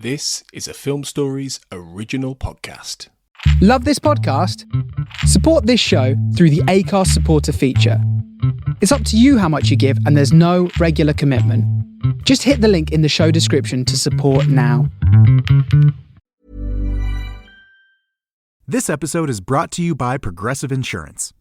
This is a Film Stories original podcast. Love this podcast? Support this show through the Acast supporter feature. It's up to you how much you give, and there's no regular commitment. Just hit the link in the show description to support now. This episode is brought to you by Progressive Insurance.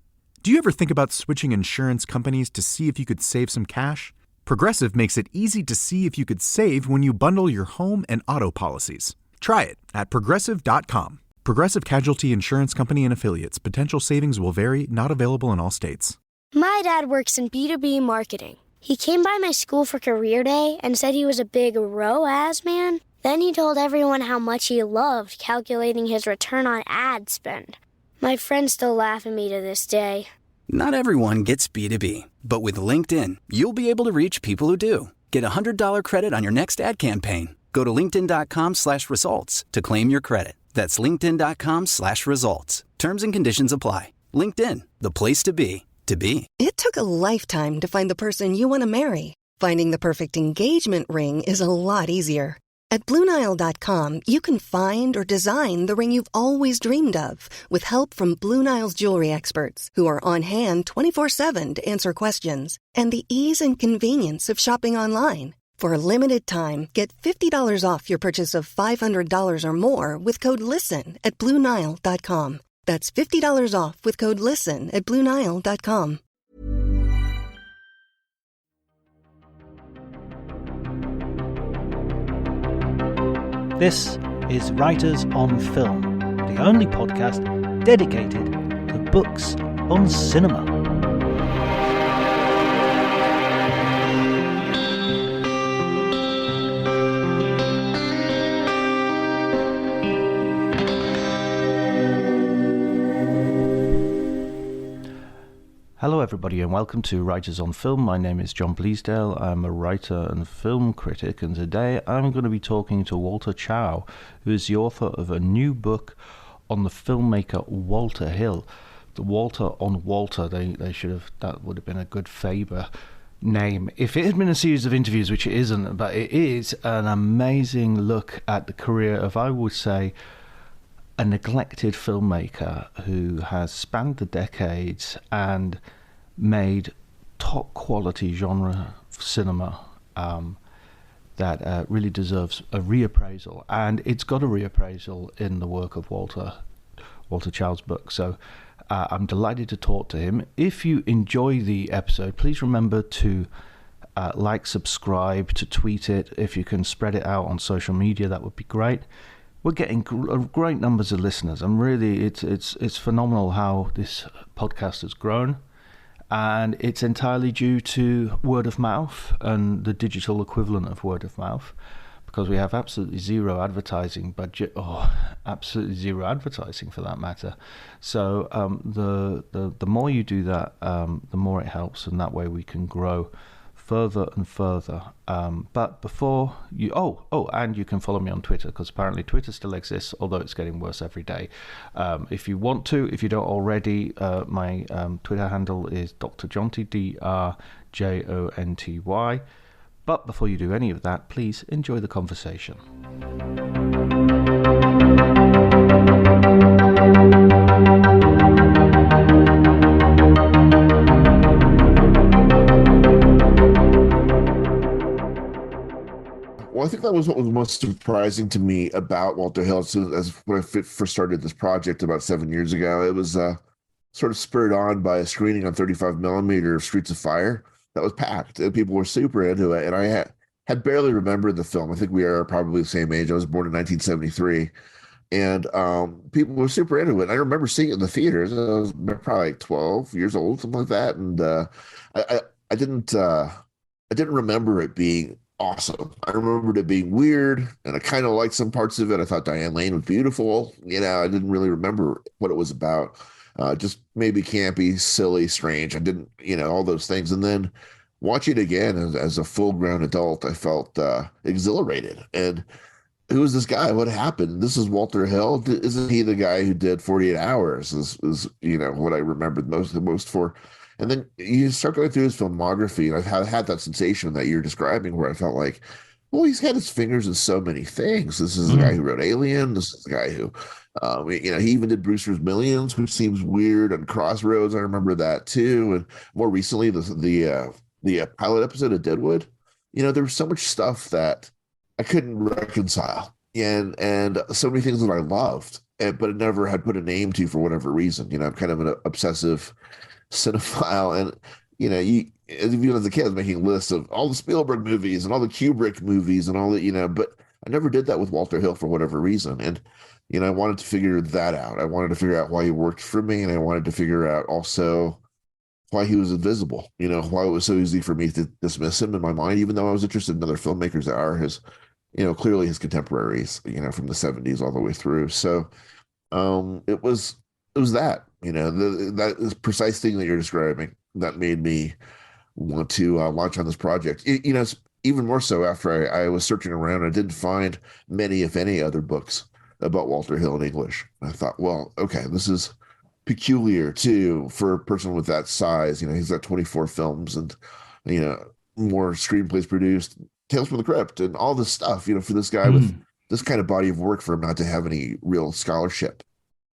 Do you ever think about switching insurance companies to see if you could save some cash? Progressive makes it easy to see if you could save when you bundle your home and auto policies. Try it at Progressive.com. Progressive Casualty Insurance Company and Affiliates. Potential savings will vary, not available in all states. My dad works in B2B marketing. He came by my school for career day and said he was a big ROAS man. Then he told everyone how much he loved calculating his return on ad spend. My friends still laugh at me to this day. Not everyone gets B2B, but with LinkedIn, you'll be able to reach people who do. Get a $100 credit on your next ad campaign. Go to linkedin.com/results to claim your credit. That's linkedin.com/results. Terms and conditions apply. LinkedIn, the place to be, to be. It took a lifetime to find the person you want to marry. Finding the perfect engagement ring is a lot easier. At BlueNile.com, you can find or design the ring you've always dreamed of with help from Blue Nile's jewelry experts who are on hand 24/7 to answer questions, and the ease and convenience of shopping online. For a limited time, get $50 off your purchase of $500 or more with code LISTEN at BlueNile.com. That's $50 off with code LISTEN at BlueNile.com. This is Writers on Film, the only podcast dedicated to books on cinema. Hello everybody and welcome to Writers on Film. My name is John Bleasdale. I'm a writer and film critic, and today I'm going to be talking to Walter Chaw, who is the author of a new book on the filmmaker Walter Hill. The Walter on Walter, they should have, that would have been a good Faber name if it had been a series of interviews, which it isn't, but it is an amazing look at the career of, I would say, a neglected filmmaker who has spanned the decades and made top quality genre cinema that really deserves a reappraisal, and it's got a reappraisal in the work of Walter Chaw's book. So I'm delighted to talk to him. If you enjoy the episode, please remember to like, subscribe, to tweet it. If you can spread it out on social media, that would be great. We're getting great numbers of listeners. I'm really, it's phenomenal how this podcast has grown, and it's entirely due to word of mouth and the digital equivalent of word of mouth, because we have absolutely zero advertising budget, or absolutely zero advertising for that matter. So the more you do that, the more it helps, and that way we can grow further and further. But before you, and you can follow me on Twitter, because apparently Twitter still exists, although it's getting worse every day. If you want to, if you don't already, my Twitter handle is Dr. Jonty, DRJONTY. But before you do any of that, please enjoy the conversation. Well, I think that was what was most surprising to me about Walter Hill. As when I first started this project about 7 years ago, it was sort of spurred on by a screening on 35 millimeter of Streets of Fire that was packed. People were super into it, and I had barely remembered the film. I think we are probably the same age. I was born in 1973, and people were super into it. And I remember seeing it in the theaters. I was probably like 12 years old, something like that, and I didn't remember it being awesome. I remembered it being weird, and I kind of liked some parts of it. I thought Diane Lane was beautiful. I didn't really remember what it was about. Just maybe campy, silly, strange. I didn't, all those things. And then watching it again as a full-grown adult, I felt exhilarated. And who is this guy? What happened? This is Walter Hill. Isn't he the guy who did 48 Hours? Is what I remembered the most for. And then you start going through his filmography, and I've had that sensation that you're describing, where I felt like Well, he's had his fingers in so many things. This is the guy who wrote Alien. This is the guy who, he even did Brewster's Millions, which seems weird, and Crossroads. I remember that too. And more recently, the pilot episode of Deadwood. There was so much stuff that I couldn't reconcile, and so many things that I loved, but it never had put a name to for whatever reason. I'm kind of an obsessive cinephile, and even as a kid, I was making lists of all the Spielberg movies and all the Kubrick movies and all that, but I never did that with Walter Hill for whatever reason. And, I wanted to figure that out. I wanted to figure out why he worked for me. And I wanted to figure out also why he was invisible, why it was so easy for me to dismiss him in my mind, even though I was interested in other filmmakers that are his, clearly his contemporaries, from the 70s all the way through. So it was that, that precise thing that you're describing that made me want to launch on this project. Even more so after I was searching around. I didn't find many, if any, other books about Walter Hill in English. I thought, well, okay, this is peculiar too for a person with that size. He's got 24 films and more screenplays produced, Tales from the Crypt, and all this stuff. For this guy with this kind of body of work, for him not to have any real scholarship,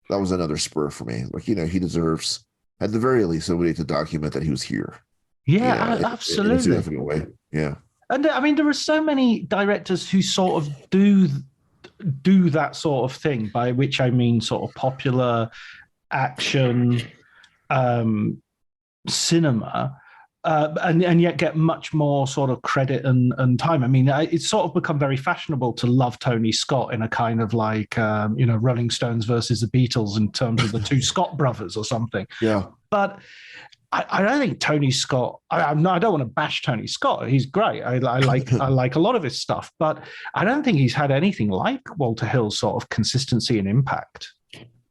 that was another spur for me. Like, he deserves, at the very least, somebody to document that he was here. Yeah, absolutely. In a significant way. Yeah. And I mean, there are so many directors who sort of do that sort of thing, by which I mean sort of popular action cinema, and yet get much more sort of credit and time. I mean, it's sort of become very fashionable to love Tony Scott in a kind of like, Rolling Stones versus the Beatles in terms of the two Scott brothers or something. Yeah. But I don't think Tony Scott. I don't want to bash Tony Scott. He's great. I like a lot of his stuff, but I don't think he's had anything like Walter Hill's sort of consistency and impact.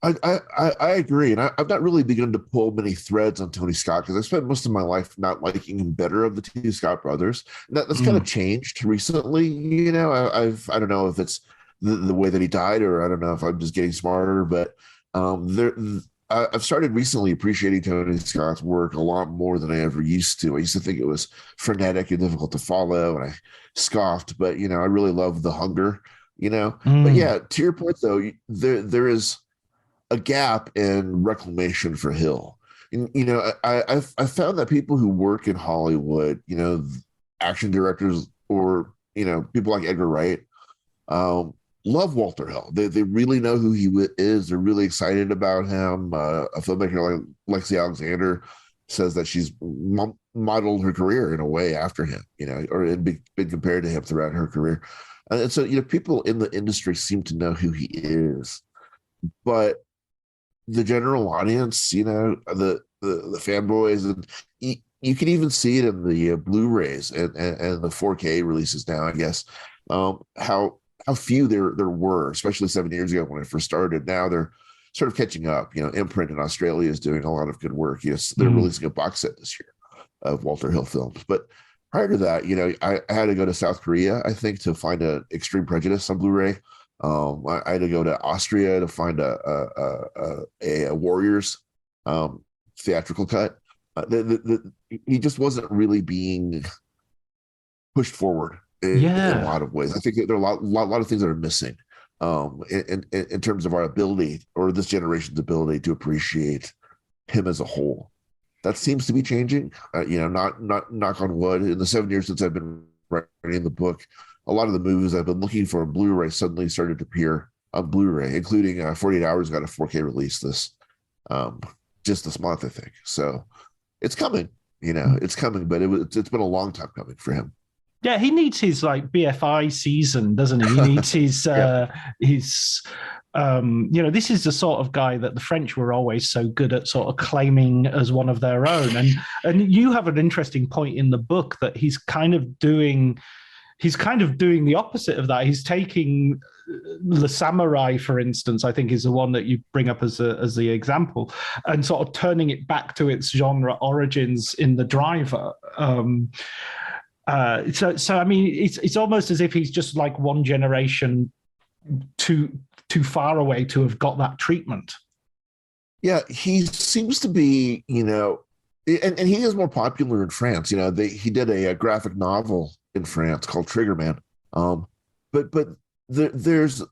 I agree, and I've not really begun to pull many threads on Tony Scott because I spent most of my life not liking him better of the two Scott brothers. And that's kind of changed recently. I don't know if it's the way that he died, or I don't know if I'm just getting smarter, but I've started recently appreciating Tony Scott's work a lot more than I ever used to. I used to think it was frenetic and difficult to follow, and I scoffed. But I really love the hunger. But yeah, to your point though, there is a gap in reclamation for Hill. And, I found that people who work in Hollywood, action directors or people like Edgar Wright, love Walter Hill. They really know who he is. They're really excited about him. A filmmaker like Lexi Alexander says that she's modeled her career in a way after him, or been compared to him throughout her career. And so, people in the industry seem to know who he is, but the general audience, the fanboys, and you can even see it in the Blu-rays and the 4K releases now, I guess, how few there were, especially 7 years ago when I first started. Now they're sort of catching up. Imprint in Australia is doing a lot of good work. Yes, they're releasing a box set this year of Walter Hill films. But prior to that, I had to go to South Korea, I think, to find an Extreme Prejudice on Blu-ray. I had to go to Austria to find a Warriors theatrical cut. He just wasn't really being pushed forward in a lot of ways. I think there are a lot of things that are missing in terms of our ability, or this generation's ability, to appreciate him as a whole. That seems to be changing. Not knock on wood. In the 7 years since I've been writing the book, a lot of the movies I've been looking for on Blu-ray suddenly started to appear on Blu-ray, including 48 Hours got a 4K release just this month, I think. So it's coming. It's coming, but it's been a long time coming for him. Yeah, he needs his like BFI season, doesn't he? He needs his this is the sort of guy that the French were always so good at sort of claiming as one of their own. And you have an interesting point in the book that he's kind of doing the opposite of that. He's taking Le Samurai, for instance, I think is the one that you bring up as the example, and sort of turning it back to its genre origins in The Driver. So I mean, it's almost as if he's just like one generation too far away to have got that treatment. Yeah, he seems to be, and he is more popular in France. He did a graphic novel in France called Triggerman, But there's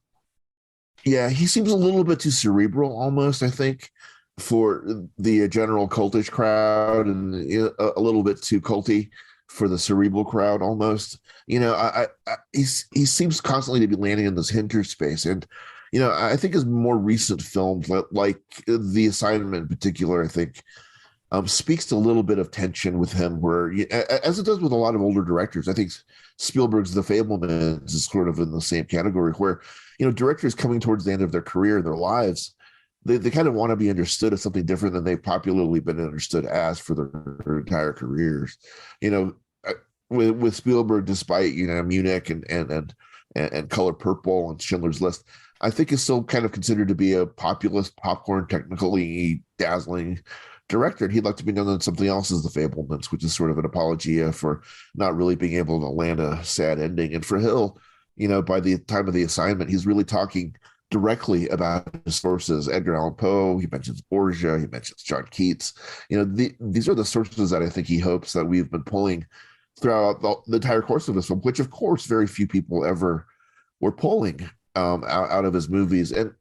yeah, he seems a little bit too cerebral almost, I think, for the general cultish crowd, and a little bit too culty for the cerebral crowd almost. He seems constantly to be landing in this hinter space. And I think his more recent films, like The Assignment in particular, I think speaks to a little bit of tension with him, where as it does with a lot of older directors. I think Spielberg's The Fabelmans is sort of in the same category, where directors coming towards the end of their career, their lives, they kind of want to be understood as something different than they've popularly been understood as for their entire careers. With Spielberg, despite Munich and Color Purple and Schindler's List, I think is still kind of considered to be a populist, popcorn, technically dazzling director. And he'd like to be known as something else as The Fabelmans, which is sort of an apologia for not really being able to land a sad ending. And for Hill, by the time of The Assignment, he's really talking directly about his sources. Edgar Allan Poe, he mentions Borgia, he mentions John Keats. These are the sources that I think he hopes that we've been pulling throughout the entire course of this film, which of course very few people ever were pulling out of his movies. And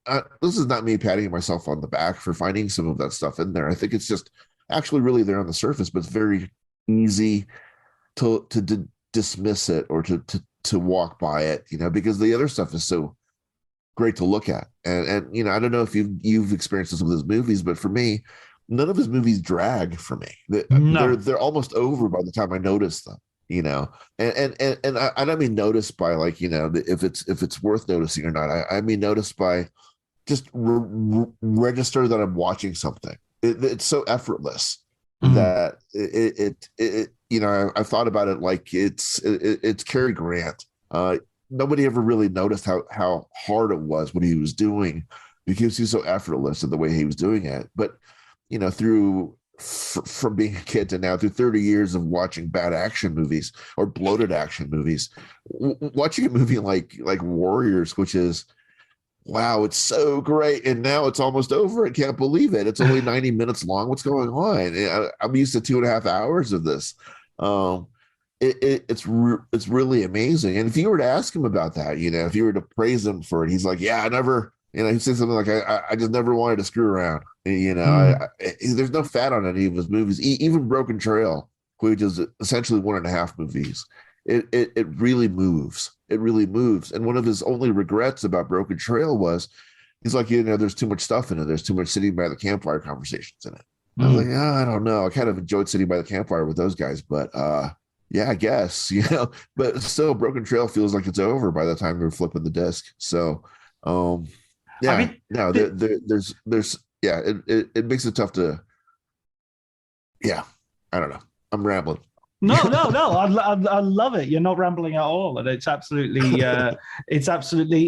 this is not me patting myself on the back for finding some of that stuff in there. I think it's just actually really there on the surface, but it's very easy to dismiss it or to walk by it, because the other stuff is so great to look at. And I don't know if you've experienced this with his movies, but for me, none of his movies drag for me. No. They're almost over by the time I notice them. And I don't mean notice by like, if it's worth noticing or not. I mean notice by just register that I'm watching something. It's so effortless that I've thought about it like it's Cary Grant. Nobody ever really noticed how hard it was what he was doing, because he was so effortless in the way he was doing it. But from being a kid to now, through 30 years of watching bad action movies or bloated action movies, watching a movie like Warriors, which is, wow, it's so great, and now it's almost over. I can't believe it. It's only 90 minutes long. What's going on? I'm used to 2.5 hours of this. It's really amazing. And if you were to ask him about that, if you were to praise him for it, he's like, yeah, I never, he said something like, I just never wanted to screw around. There's no fat on any of his movies. Even Broken Trail, which is essentially 1.5 movies, it really moves. It really moves. And one of his only regrets about Broken Trail was, he's like, there's too much stuff in it. There's too much sitting by the campfire conversations in it. I was like, I don't know. I kind of enjoyed sitting by the campfire with those guys, but yeah, I guess, but still Broken Trail feels like it's over by the time we're flipping the disc. So, yeah, I mean, no, it makes it tough to, yeah, I don't know. I'm rambling. No. I love it. You're not rambling at all, and it's absolutely.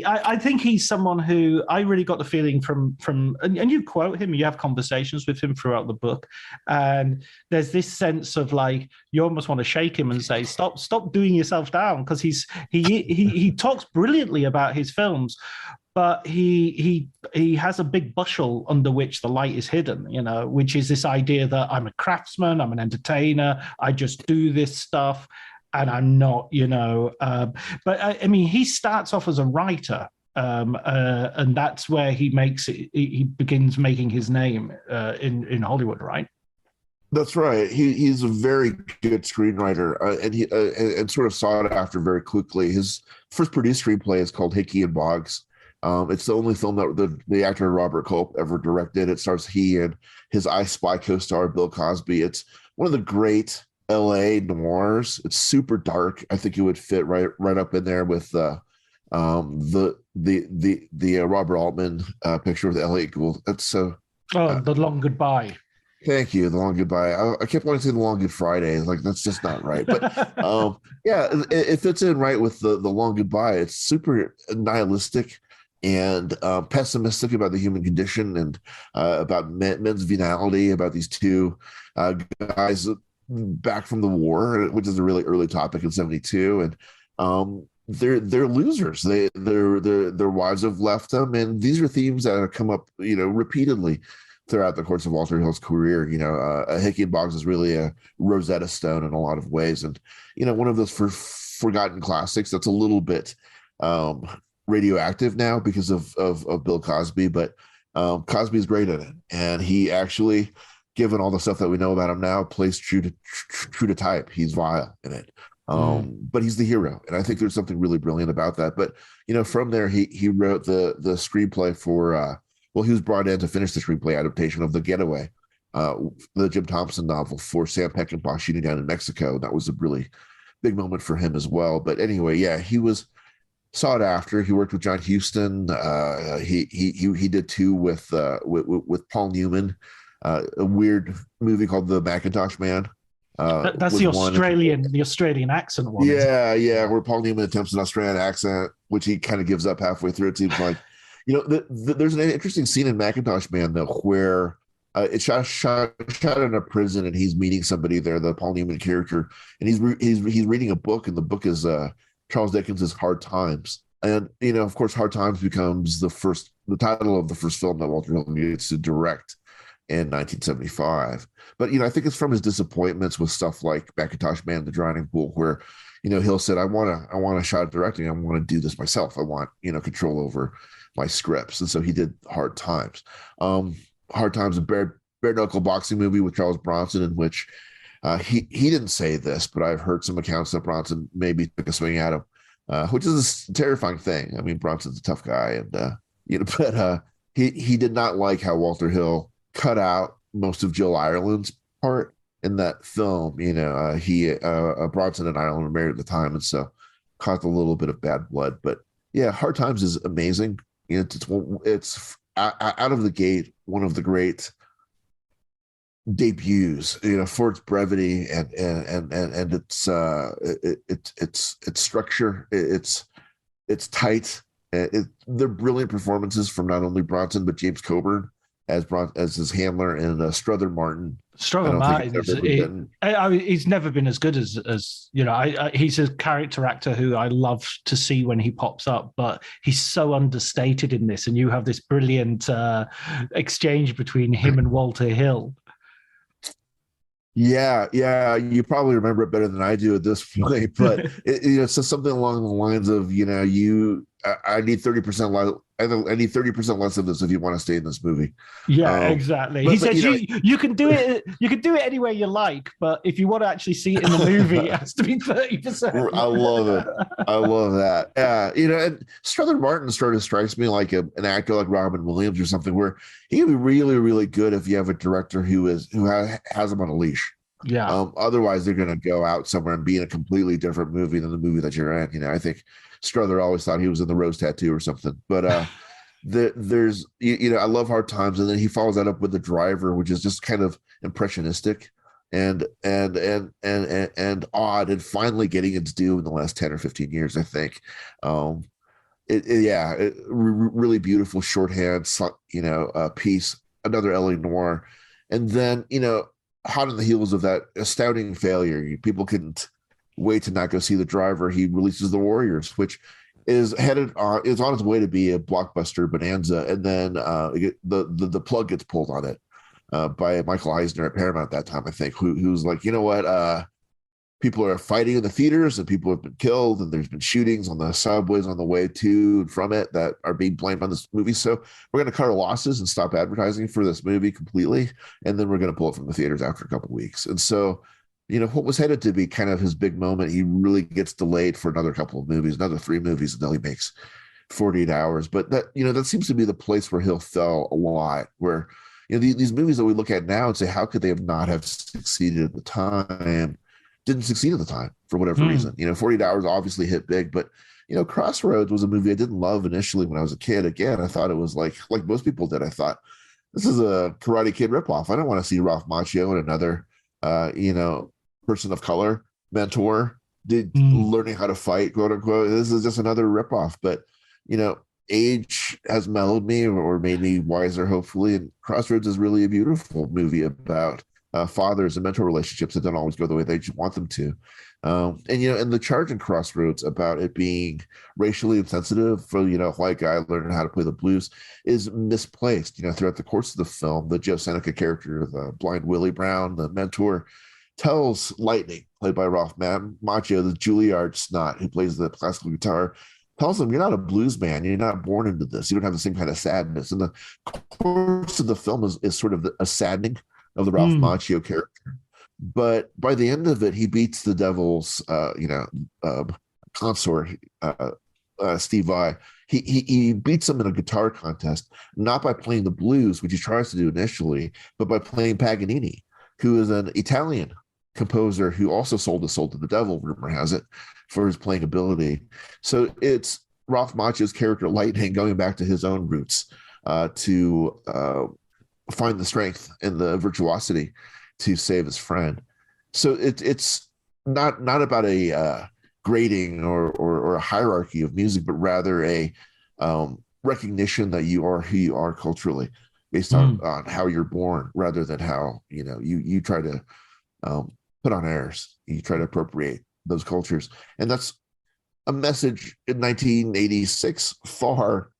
I think he's someone who I really got the feeling from, and you quote him. You have conversations with him throughout the book, and there's this sense of like you almost want to shake him and say, "Stop doing yourself down," because he talks brilliantly about his films. But he has a big bushel under which the light is hidden, which is this idea that I'm a craftsman, I'm an entertainer, I just do this stuff, and I'm not, But I mean, he starts off as a writer, and that's where he begins making his name in Hollywood, right? That's right. He's a very good screenwriter, and he and sort of sought after very quickly. His first produced screenplay is called Hickey and Boggs. It's the only film that the actor Robert Culp ever directed. It stars he and his I Spy co-star Bill Cosby. It's one of the great LA noirs. It's super dark. I think it would fit right up in there with the Robert Altman picture of the LA Ghoul. That's so. The Long Goodbye. Thank you. The Long Goodbye. I kept wanting to say The Long Good Friday. Like, that's just not right. But yeah, it fits in right with the Long Goodbye. It's super nihilistic and pessimistic about the human condition and about men's venality, about these two guys back from the war, which is a really early topic in 1972. And they're losers. Their wives have left them. And these are themes that have come up, repeatedly throughout the course of Walter Hill's career. Hickey and Boggs is really a Rosetta Stone in a lot of ways. And, one of those forgotten classics. That's a little bit radioactive now because of Bill Cosby, but Cosby's great in it, and he actually, given all the stuff that we know about him now, plays true to type. He's vile in it, but he's the hero, and I think there's something really brilliant about that. But from there, he wrote the screenplay for he was brought in to finish the screenplay adaptation of The Getaway, the Jim Thompson novel, for Sam Peckinpah shooting down in Mexico. That was a really big moment for him as well. But anyway, yeah, he was sought after. He worked with John Huston. He did two with Paul Newman, a weird movie called The Macintosh Man. That's the Australian accent one. Yeah, where Paul Newman attempts an Australian accent, which he kind of gives up halfway through. It seems like, there's an interesting scene in Macintosh Man though, where it's shot in a prison, and he's meeting somebody there, the Paul Newman character, and he's reading a book, and the book is Charles Dickens' Hard Times. And, of course, Hard Times becomes the title of the first film that Walter Hill gets to direct in 1975. But, I think it's from his disappointments with stuff like Macintosh Man, The Drowning Pool, where, Hill said, I want a shot at directing. I want to do this myself. I want, control over my scripts. And so he did Hard Times. Hard Times, a bare knuckle boxing movie with Charles Bronson, in which he didn't say this, but I've heard some accounts that Bronson maybe took a swing at him, which is a terrifying thing. I mean, Bronson's a tough guy, and but he did not like how Walter Hill cut out most of Jill Ireland's part in that film. Bronson and Ireland were married at the time, and so caused a little bit of bad blood. But yeah, Hard Times is amazing. It's out of the gate one of the great debuts, for its brevity and its structure. It's tight. They're brilliant performances from not only Bronson but James Coburn as his handler, and Strother Martin. Strother Martin, he's never been as good as he's a character actor who I love to see when he pops up, but he's so understated in this, and you have this brilliant exchange between him and Walter Hill. Yeah, you probably remember it better than I do at this point, but it's something along the lines of, I need 30% I need 30% less of this if you want to stay in this movie. Yeah, exactly. He said you can do it. You can do it any way you like, but if you want to actually see it in the movie, it has to be 30%. I love it. I love that. Yeah, and Strother Martin sort of strikes me like an actor like Robin Williams or something, where he can be really, really good if you have a director who has him on a leash. Yeah. Otherwise, they're going to go out somewhere and be in a completely different movie than the movie that you're in. I think Strother always thought he was in The Rose Tattoo or something. But there's, I love Hard Times, and then he follows that up with The Driver, which is just kind of impressionistic and odd, and finally getting its due in the last 10 or 15 years, I think. Really beautiful shorthand, piece, another L.A. noir, and then hot on the heels of that astounding failure, people couldn't wait to not go see The Driver. He releases The Warriors, which is on its way to be a blockbuster bonanza, and then the plug gets pulled on it by Michael Eisner at Paramount at that time, I think, who's like, people are fighting in the theaters, and people have been killed, and there's been shootings on the subways on the way to and from it that are being blamed on this movie. So we're going to cut our losses and stop advertising for this movie completely, and then we're going to pull it from the theaters after a couple of weeks. And so, what was headed to be kind of his big moment, he really gets delayed for another couple of movies, another 3 movies until he makes 48 Hours. But that, that seems to be the place where Hill fell a lot, where, these movies that we look at now and say, how could they not have succeeded at the time? Didn't succeed at the time for whatever reason. 48 Hours obviously hit big, but Crossroads was a movie I didn't love initially when I was a kid. Again, I thought it was like most people did. I thought, this is a Karate Kid ripoff. I don't want to see Ralph Macchio and another person of color mentor learning how to fight, quote unquote. This is just another ripoff. But age has mellowed me or made me wiser, hopefully. And Crossroads is really a beautiful movie about fathers and mentor relationships that don't always go the way they want them to. And the charge in Crossroads about it being racially insensitive for, a white guy learning how to play the blues is misplaced. Throughout the course of the film, the Joe Seneca character, the blind Willie Brown, the mentor, tells Lightning, played by Ralph Macchio, the Juilliard snot who plays the classical guitar, tells him, "You're not a blues man. You're not born into this. You don't have the same kind of sadness." And the course of the film is sort of a saddening of the Ralph Macchio character. But by the end of it, he beats the devil's, consort, Steve Vai. He beats him in a guitar contest, not by playing the blues, which he tries to do initially, but by playing Paganini, who is an Italian composer who also sold his soul to the devil, rumor has it, for his playing ability. So it's Ralph Macchio's character Lightning going back to his own roots to find the strength and the virtuosity to save his friend. So it's not about a grading or a hierarchy of music, but rather a recognition that you are who you are culturally based on how you're born, rather than how you try to put on airs. You try to appropriate those cultures, and that's a message in 1986 far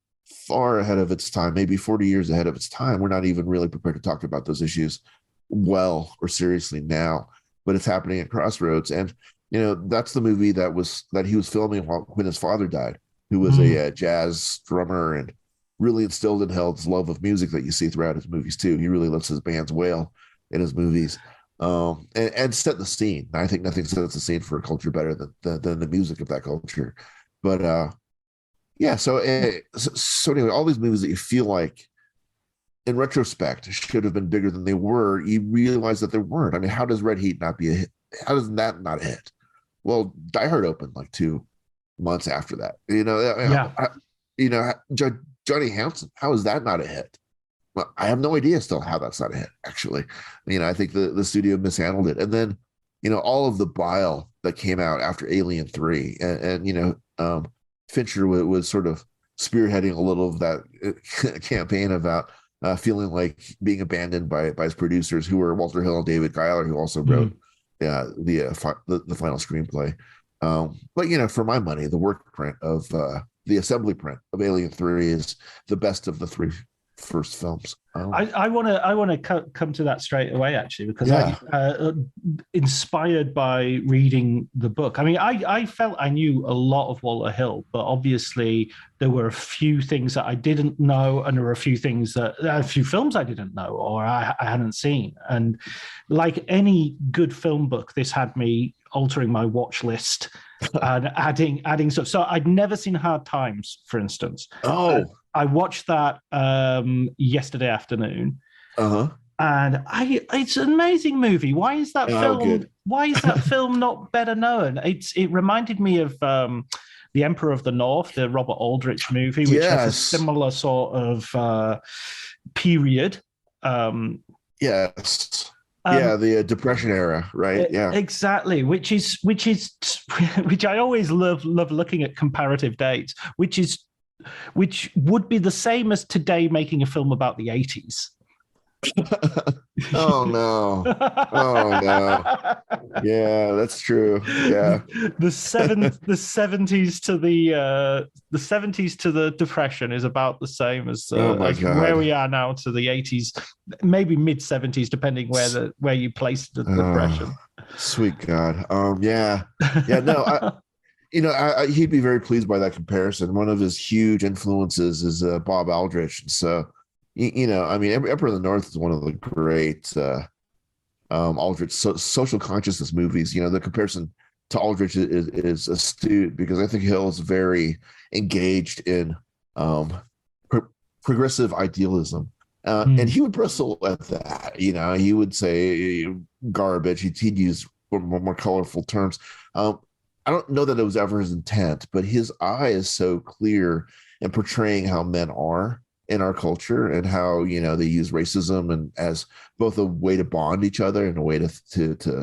ahead of its time, maybe 40 years ahead of its time. We're not even really prepared to talk about those issues well or seriously now, but it's happening at Crossroads. And that's the movie that he was filming when his father died, who was a jazz drummer and really instilled in Hill's love of music that you see throughout his movies too. He really lets his bands wail in his movies, and set the scene. I think nothing sets the scene for a culture better than the music of that culture. But so anyway, all these movies that you feel like in retrospect should have been bigger than they were, you realize that they weren't. I mean, how does Red Heat not be a hit? How does that not a hit? Well, Die Hard opened like 2 months after that. Johnny Hanson, how is that not a hit? Well, I have no idea still how that's not a hit, actually. I think the studio mishandled it. And then, all of the bile that came out after Alien 3 and Fincher was sort of spearheading a little of that campaign about feeling like being abandoned by his producers, who were Walter Hill and David Giler, who also wrote the final screenplay. But for my money, the work print of the assembly print of Alien 3 is the best of the 3 first films. I want to come to that straight away, actually, because inspired by reading the book. I mean, I felt I knew a lot of Walter Hill, but obviously there were a few things that I didn't know, and there were a few films I didn't know or I hadn't seen. And like any good film book, this had me altering my watch list and adding stuff. So I'd never seen Hard Times, for instance. I watched that yesterday afternoon, and it's an amazing movie. Why is that film? Good. Why is that film not better known? It reminded me of The Emperor of the North, the Robert Aldrich movie, which has a similar sort of period. Yes. The Depression era, right? Yeah, exactly. Which I always love looking at comparative dates, which would be the same as today making a film about the 80s. Oh no. Yeah, that's true. Yeah. The 70s to the Depression is about the same as where we are now to the 80s, maybe mid 70s, depending where you place the Depression. Sweet God. He'd be very pleased by that comparison. One of his huge influences is Bob Aldrich. So, Emperor of the North is one of the great Aldrich social consciousness movies. The comparison to Aldrich is astute, because I think Hill is very engaged in progressive idealism. And he would bristle at that. He would say garbage. He'd use more colorful terms. I don't know that it was ever his intent, but his eye is so clear in portraying how men are in our culture, and how they use racism and as both a way to bond each other and a way to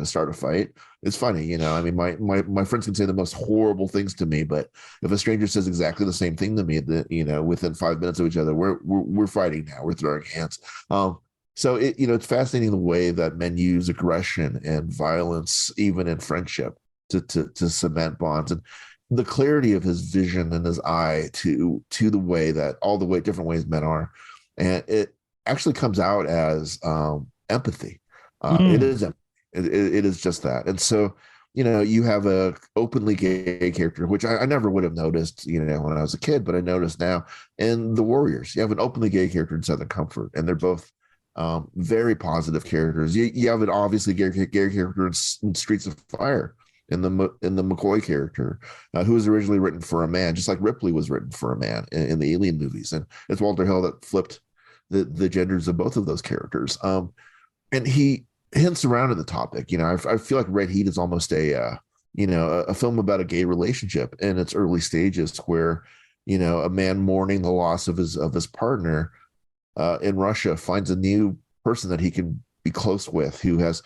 start a fight. It's funny, my friends can say the most horrible things to me, but if a stranger says exactly the same thing to me, that within 5 minutes of each other, we're fighting now, we're throwing hands. So it's fascinating the way that men use aggression and violence, even in friendship, to cement bonds, and the clarity of his vision and his eye to the way that all the different ways men are. And it actually comes out as empathy. It is empathy. It is just that. And so, you have a openly gay character, which I never would have noticed, when I was a kid, but I noticed now. In The Warriors, you have an openly gay character in Southern Comfort, and they're both very positive characters. You have an obviously gay character in Streets of Fire, in the McCoy character, who was originally written for a man, just like Ripley was written for a man in the Alien movies. And it's Walter Hill that flipped the genders of both of those characters. And he hints around at the topic. I feel like Red Heat is almost a film about a gay relationship in its early stages, where a man mourning the loss of his partner in Russia finds a new person that he can be close with, who has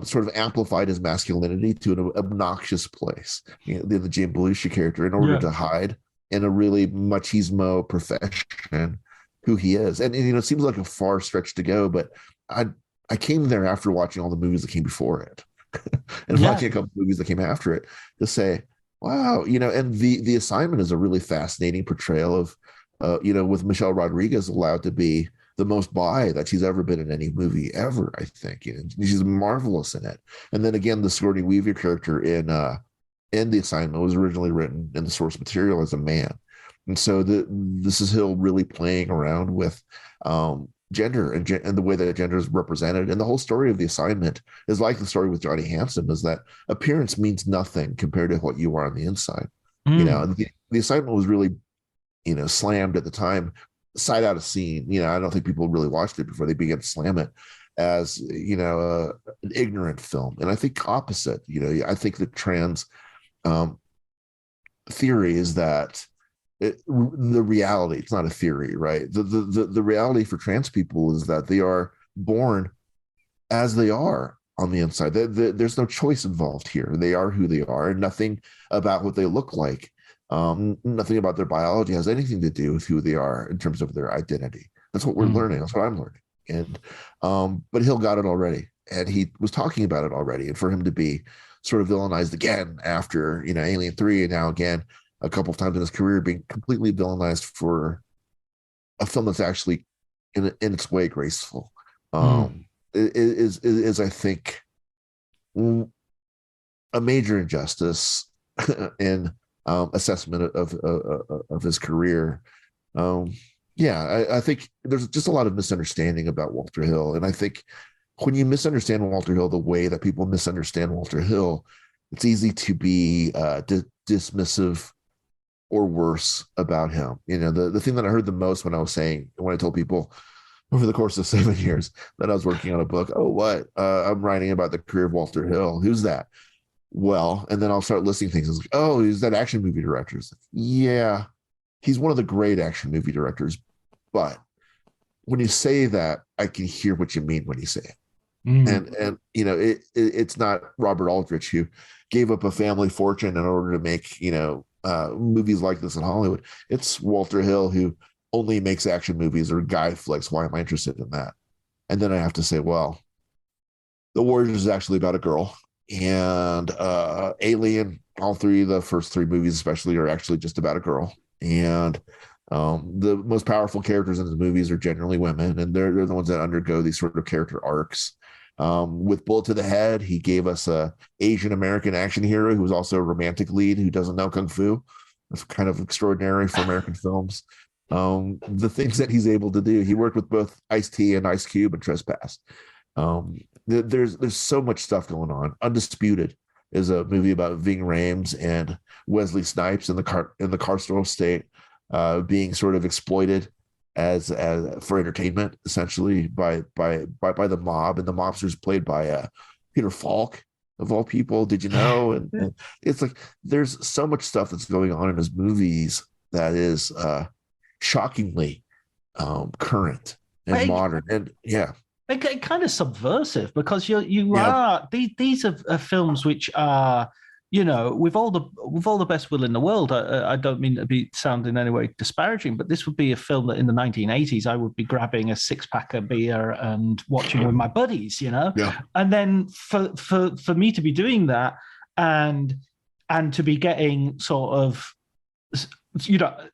sort of amplified his masculinity to an obnoxious place. The Jane Belushi character, in order to hide in a really machismo profession who he is. And it seems like a far stretch to go, but I came there after watching all the movies that came before it and watching a couple of movies that came after it to say, wow, and the Assignment is a really fascinating portrayal of, with Michelle Rodriguez allowed to be the most bi that she's ever been in any movie ever, I think. She's marvelous in it. And then again, the Sigourney Weaver character in The Assignment was originally written in the source material as a man. And so this is Hill really playing around with gender and the way that gender is represented. And the whole story of The Assignment is like the story with Johnny Handsome, is that appearance means nothing compared to what you are on the inside. And the Assignment was really, slammed at the time, sight out of scene. I don't think people really watched it before they began to slam it as, an ignorant film. And I think opposite, I think the trans theory is that the reality, it's not a theory, right? The reality for trans people is that they are born as they are on the inside. There's no choice involved here. They are who they are, and nothing about what they look like, nothing about their biology has anything to do with who they are in terms of their identity. That's what we're learning. That's what I'm learning. And but Hill got it already, and he was talking about it already. And for him to be sort of villainized again after Alien 3, and now again a couple of times in his career being completely villainized for a film that's actually in its way graceful, is I think a major injustice in assessment of his career. I think there's just a lot of misunderstanding about Walter Hill. And I think when you misunderstand Walter Hill the way that people misunderstand Walter Hill, it's easy to be dismissive or worse about him. The thing that I heard the most when I told people over the course of 7 years that I was working on a book, I'm writing about the career of Walter Hill. Who's that? Well, and then I'll start listing things. It's like, he's that action movie director. It's like, yeah, he's one of the great action movie directors. But when you say that, I can hear what you mean when you say it. And it's not Robert Aldrich, who gave up a family fortune in order to make movies like this in Hollywood. It's Walter Hill, who only makes action movies or guy flicks. Why am I interested in that? And then I have to say, well, The Warriors is actually about a girl, and Alien, the first three movies especially, are actually just about a girl. And the most powerful characters in the movies are generally women, and they're the ones that undergo these sort of character arcs. With Bullet to the Head, he gave us a Asian American action hero who was also a romantic lead who doesn't know kung fu. That's kind of extraordinary for American films. The things that he's able to do. He worked with both Ice-T and Ice Cube and Trespass. There's so much stuff going on. Undisputed is a movie about Ving Rhames and Wesley Snipes in the carceral state, being sort of exploited as for entertainment, essentially by the mob, and the mobsters played by Peter Falk, of all people. Did you know? And it's like there's so much stuff that's going on in his movies that is shockingly current and modern, and kind of subversive, because these are films which are, with all the best will in the world. I don't mean to be sound in any way disparaging, but this would be a film that in the 1980s I would be grabbing a 6-pack of beer and watching with my buddies, And then for me to be doing that and to be getting sort of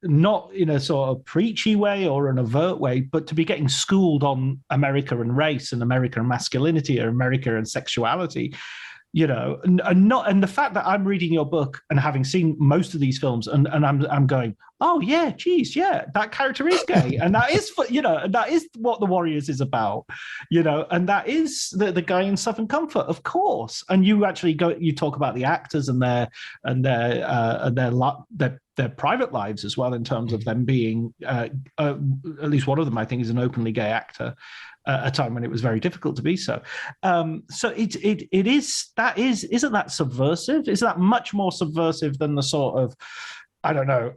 not in a sort of preachy way or an overt way, but to be getting schooled on America and race and America and masculinity or America and sexuality, and the fact that I'm reading your book and having seen most of these films, and I'm going, oh yeah, geez, yeah, that character is gay, and that is, and that is what The Warriors is about, and that is the guy in Southern Comfort, of course. And you actually you talk about the actors and their private lives as well, in terms of them being at least one of them, I think, is an openly gay actor. A time when it was very difficult to be so. So it is isn't that subversive? Is that much more subversive than the sort of, I don't know,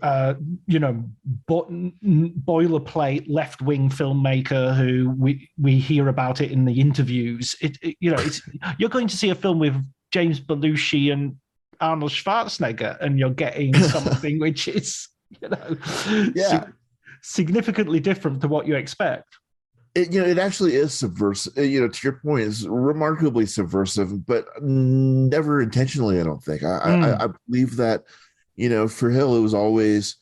boilerplate left-wing filmmaker who we hear about it in the interviews? You're going to see a film with James Belushi and Arnold Schwarzenegger, and you're getting something which is significantly different to what you expect. It actually is subversive. To your point, it's remarkably subversive, but never intentionally, I don't think. I believe that, for Hill, it was always,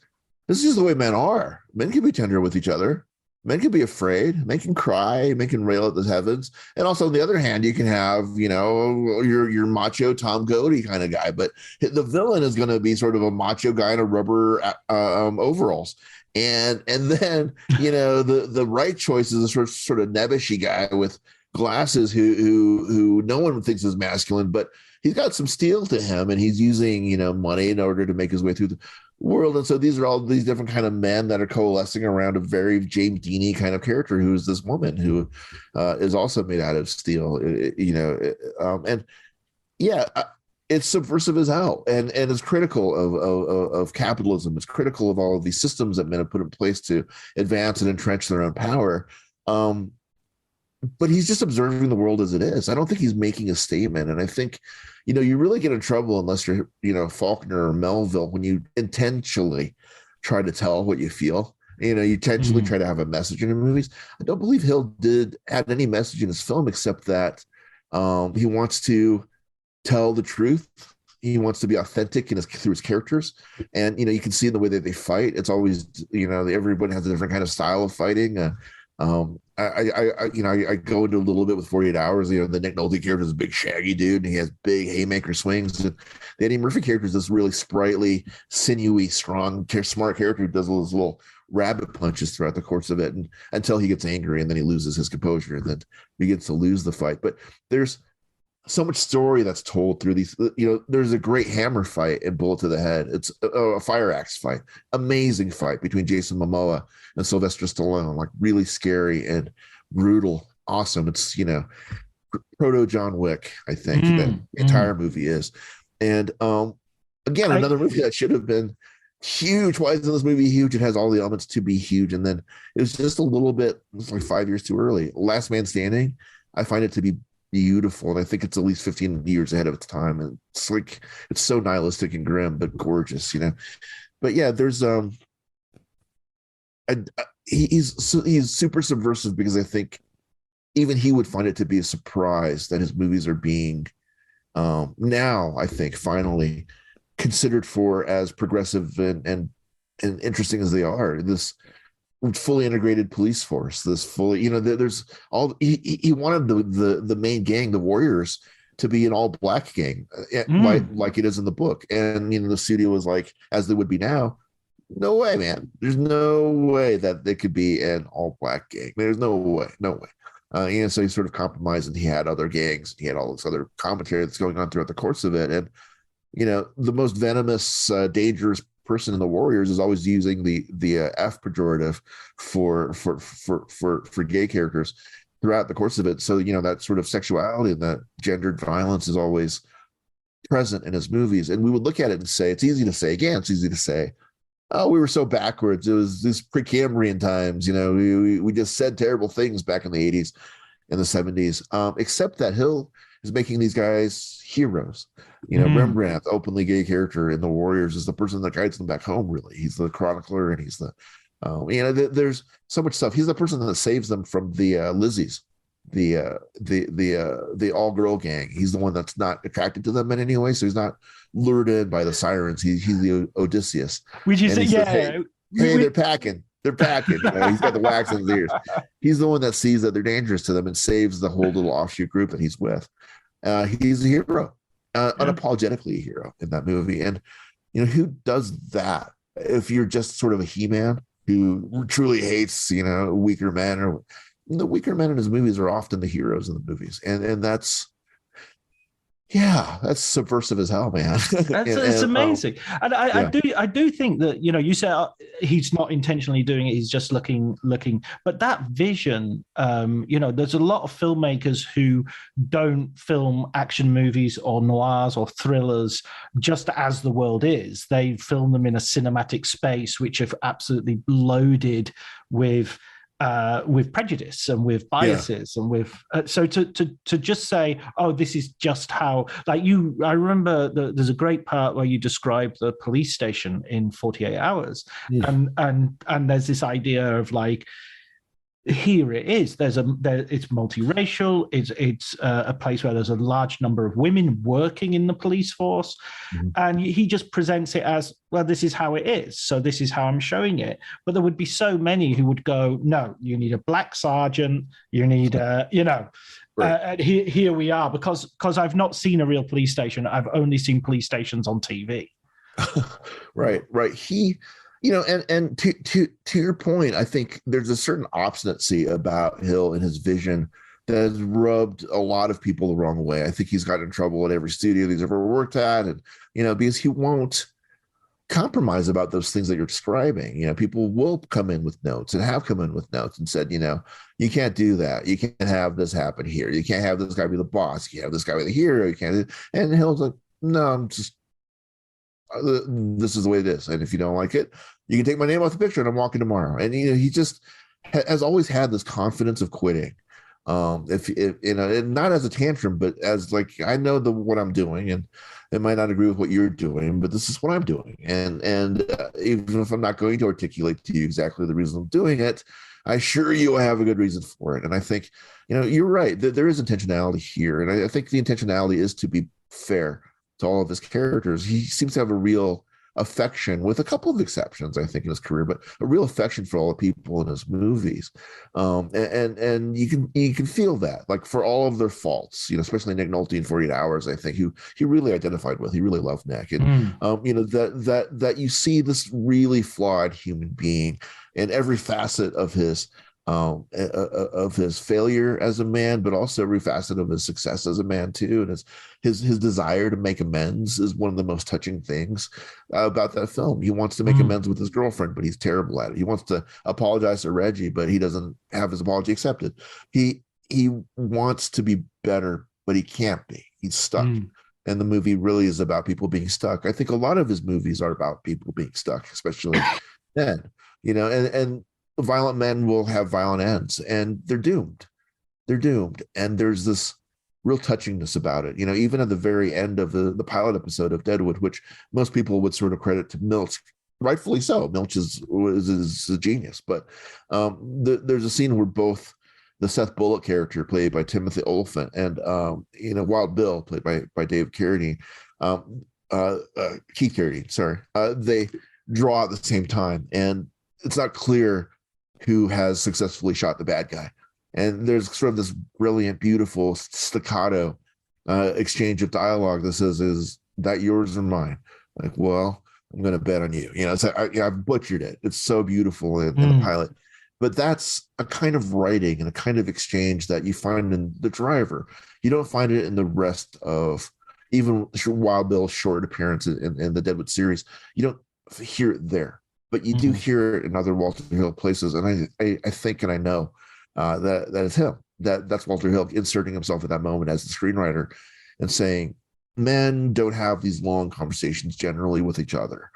this is the way men are. Men can be tender with each other. Men can be afraid. Men can cry. Men can rail at the heavens. And also, on the other hand, you can have, your macho Tom Cody kind of guy. But the villain is going to be sort of a macho guy in a rubber overalls. And then, the right choice is a sort of nebbishy guy with glasses who no one thinks is masculine, but he's got some steel to him, and he's using, money in order to make his way through the world. And so these are all these different kind of men that are coalescing around a very James Dean-y kind of character, who is this woman who is also made out of steel, it's subversive as hell, and it's critical of capitalism. It's critical of all of these systems that men have put in place to advance and entrench their own power. But he's just observing the world as it is. I don't think he's making a statement. And I think, you really get in trouble unless you're, Faulkner or Melville, when you intentionally try to tell what you feel. You intentionally try to have a message in your movies. I don't believe Hill had any message in his film, except that he wants to tell the truth. He wants to be authentic through his characters, and you can see in the way that they fight. It's always everybody has a different kind of style of fighting. I go into a little bit with 48 Hours. The Nick Nolte character is a big shaggy dude, and he has big haymaker swings. And the Eddie Murphy character is this really sprightly, sinewy, strong, smart character who does those little rabbit punches throughout the course of it, and until he gets angry, and then he loses his composure, and then begins to lose the fight. But there's so much story that's told through these. There's a great hammer fight in Bullet to the Head. It's a fire axe fight, amazing fight between Jason Momoa and Sylvester Stallone, like really scary and brutal, awesome. It's proto John Wick, I think that entire movie is. And again, another movie that should have been huge. Why isn't this movie huge? It has all the elements to be huge, and then it was just a little bit. It was like 5 years too early. Last Man Standing, I find it to be beautiful, and I think it's at least 15 years ahead of its time, and it's so nihilistic and grim but gorgeous. But yeah, there's he's super subversive, because I think even he would find it to be a surprise that his movies are being now, I think, finally considered for as progressive and interesting as they are. This fully integrated police force, this fully, there's all, he wanted the main gang, the Warriors, to be an all black gang, like it is in the book. And the studio was like, as they would be now, no way, man. There's no way that they could be an all black gang. There's no way. So he sort of compromised, and he had other gangs. He had all this other commentary that's going on throughout the course of it. And the most venomous, dangerous person in the Warriors is always using the F pejorative for gay characters throughout the course of it. So that sort of sexuality and that gendered violence is always present in his movies. And we would look at it and say, it's easy to say, oh, we were so backwards. It was this Precambrian times. We just said terrible things back in the 80s and the 70s. Except that Hill is making these guys heroes. Rembrandt, openly gay character in the Warriors, is the person that guides them back home. Really, he's the chronicler, and he's the there's so much stuff. He's the person that saves them from the Lizzies the all girl gang. He's the one that's not attracted to them in any way, so he's not lured in by the sirens. He's the Odysseus, which is says, hey, they're packing. They're packing. He's got the wax in his ears. He's the one that sees that they're dangerous to them and saves the whole little offshoot group that he's with. He's a hero, unapologetically a hero in that movie. And who does that if you're just sort of a He-Man who truly hates weaker men? Or the weaker men in his movies are often the heroes in the movies, and that's subversive as hell, man. It's amazing. And I do think that, you said he's not intentionally doing it, he's just looking. But that vision, there's a lot of filmmakers who don't film action movies or noirs or thrillers just as the world is. They film them in a cinematic space, which are absolutely loaded with prejudice and with biases and with so to just say, oh, this is just how, I remember there's a great part where you describe the police station in 48 Hours, and there's this idea of like, here it is. It's multiracial. It's a place where there's a large number of women working in the police force, and he just presents it as, well, this is how it is. So this is how I'm showing it. But there would be so many who would go, no, you need a black sergeant. You need right. Here we are, because I've not seen a real police station. I've only seen police stations on TV. Right. And to your point, I think there's a certain obstinacy about Hill and his vision that has rubbed a lot of people the wrong way. I think he's gotten in trouble at every studio he's ever worked at, and because he won't compromise about those things that you're describing. People will come in with notes and have come in with notes and said, you can't do that. You can't have this happen here. You can't have this guy be the boss. You can't have this guy be the hero. You can't. And Hill's like, no, this is the way it is, and if you don't like it, you can take my name off the picture and I'm walking tomorrow. And he just has always had this confidence of quitting, if and not as a tantrum, but as like, I know what I'm doing, and it might not agree with what you're doing, but this is what I'm doing, and even if I'm not going to articulate to you exactly the reason I'm doing it, I assure you I have a good reason for it. And I think you're right, there is intentionality here, and I think the intentionality is to be fair to all of his characters. He seems to have a real affection, with a couple of exceptions, I think, in his career, but a real affection for all the people in his movies. And you can feel that, like, for all of their faults, especially Nick Nolte in 48 Hours, I think, who he really identified with. He really loved Nick. And that you see this really flawed human being in every facet of his failure as a man, but also every facet of his success as a man too. And his desire to make amends is one of the most touching things about that film. He wants to make amends with his girlfriend, but he's terrible at it. He wants to apologize to Reggie, but he doesn't have his apology accepted. He wants to be better, but he can't be. He's stuck. And the movie really is about people being stuck. I think a lot of his movies are about people being stuck, especially then, and violent men will have violent ends, and they're doomed. And there's this real touchingness about it. Even at the very end of the pilot episode of Deadwood, which most people would sort of credit to Milch, rightfully so. Milch is a genius. But there's a scene where both the Seth Bullock character, played by Timothy Olyphant, and Wild Bill, played by Dave Carradine, Keith Carradine, sorry, they draw at the same time, and it's not clear who has successfully shot the bad guy. And there's sort of this brilliant, beautiful staccato exchange of dialogue that says, is that yours or mine? Like, well, I'm going to bet on you. It's like, I've butchered it. It's so beautiful in the pilot. But that's a kind of writing and a kind of exchange that you find in The Driver. You don't find it in the rest of even Wild Bill's short appearance in the Deadwood series. You don't hear it there. But you do hear it in other Walter Hill places, and I think, and I know that it's him. That's Walter Hill inserting himself at that moment as the screenwriter and saying, men don't have these long conversations generally with each other.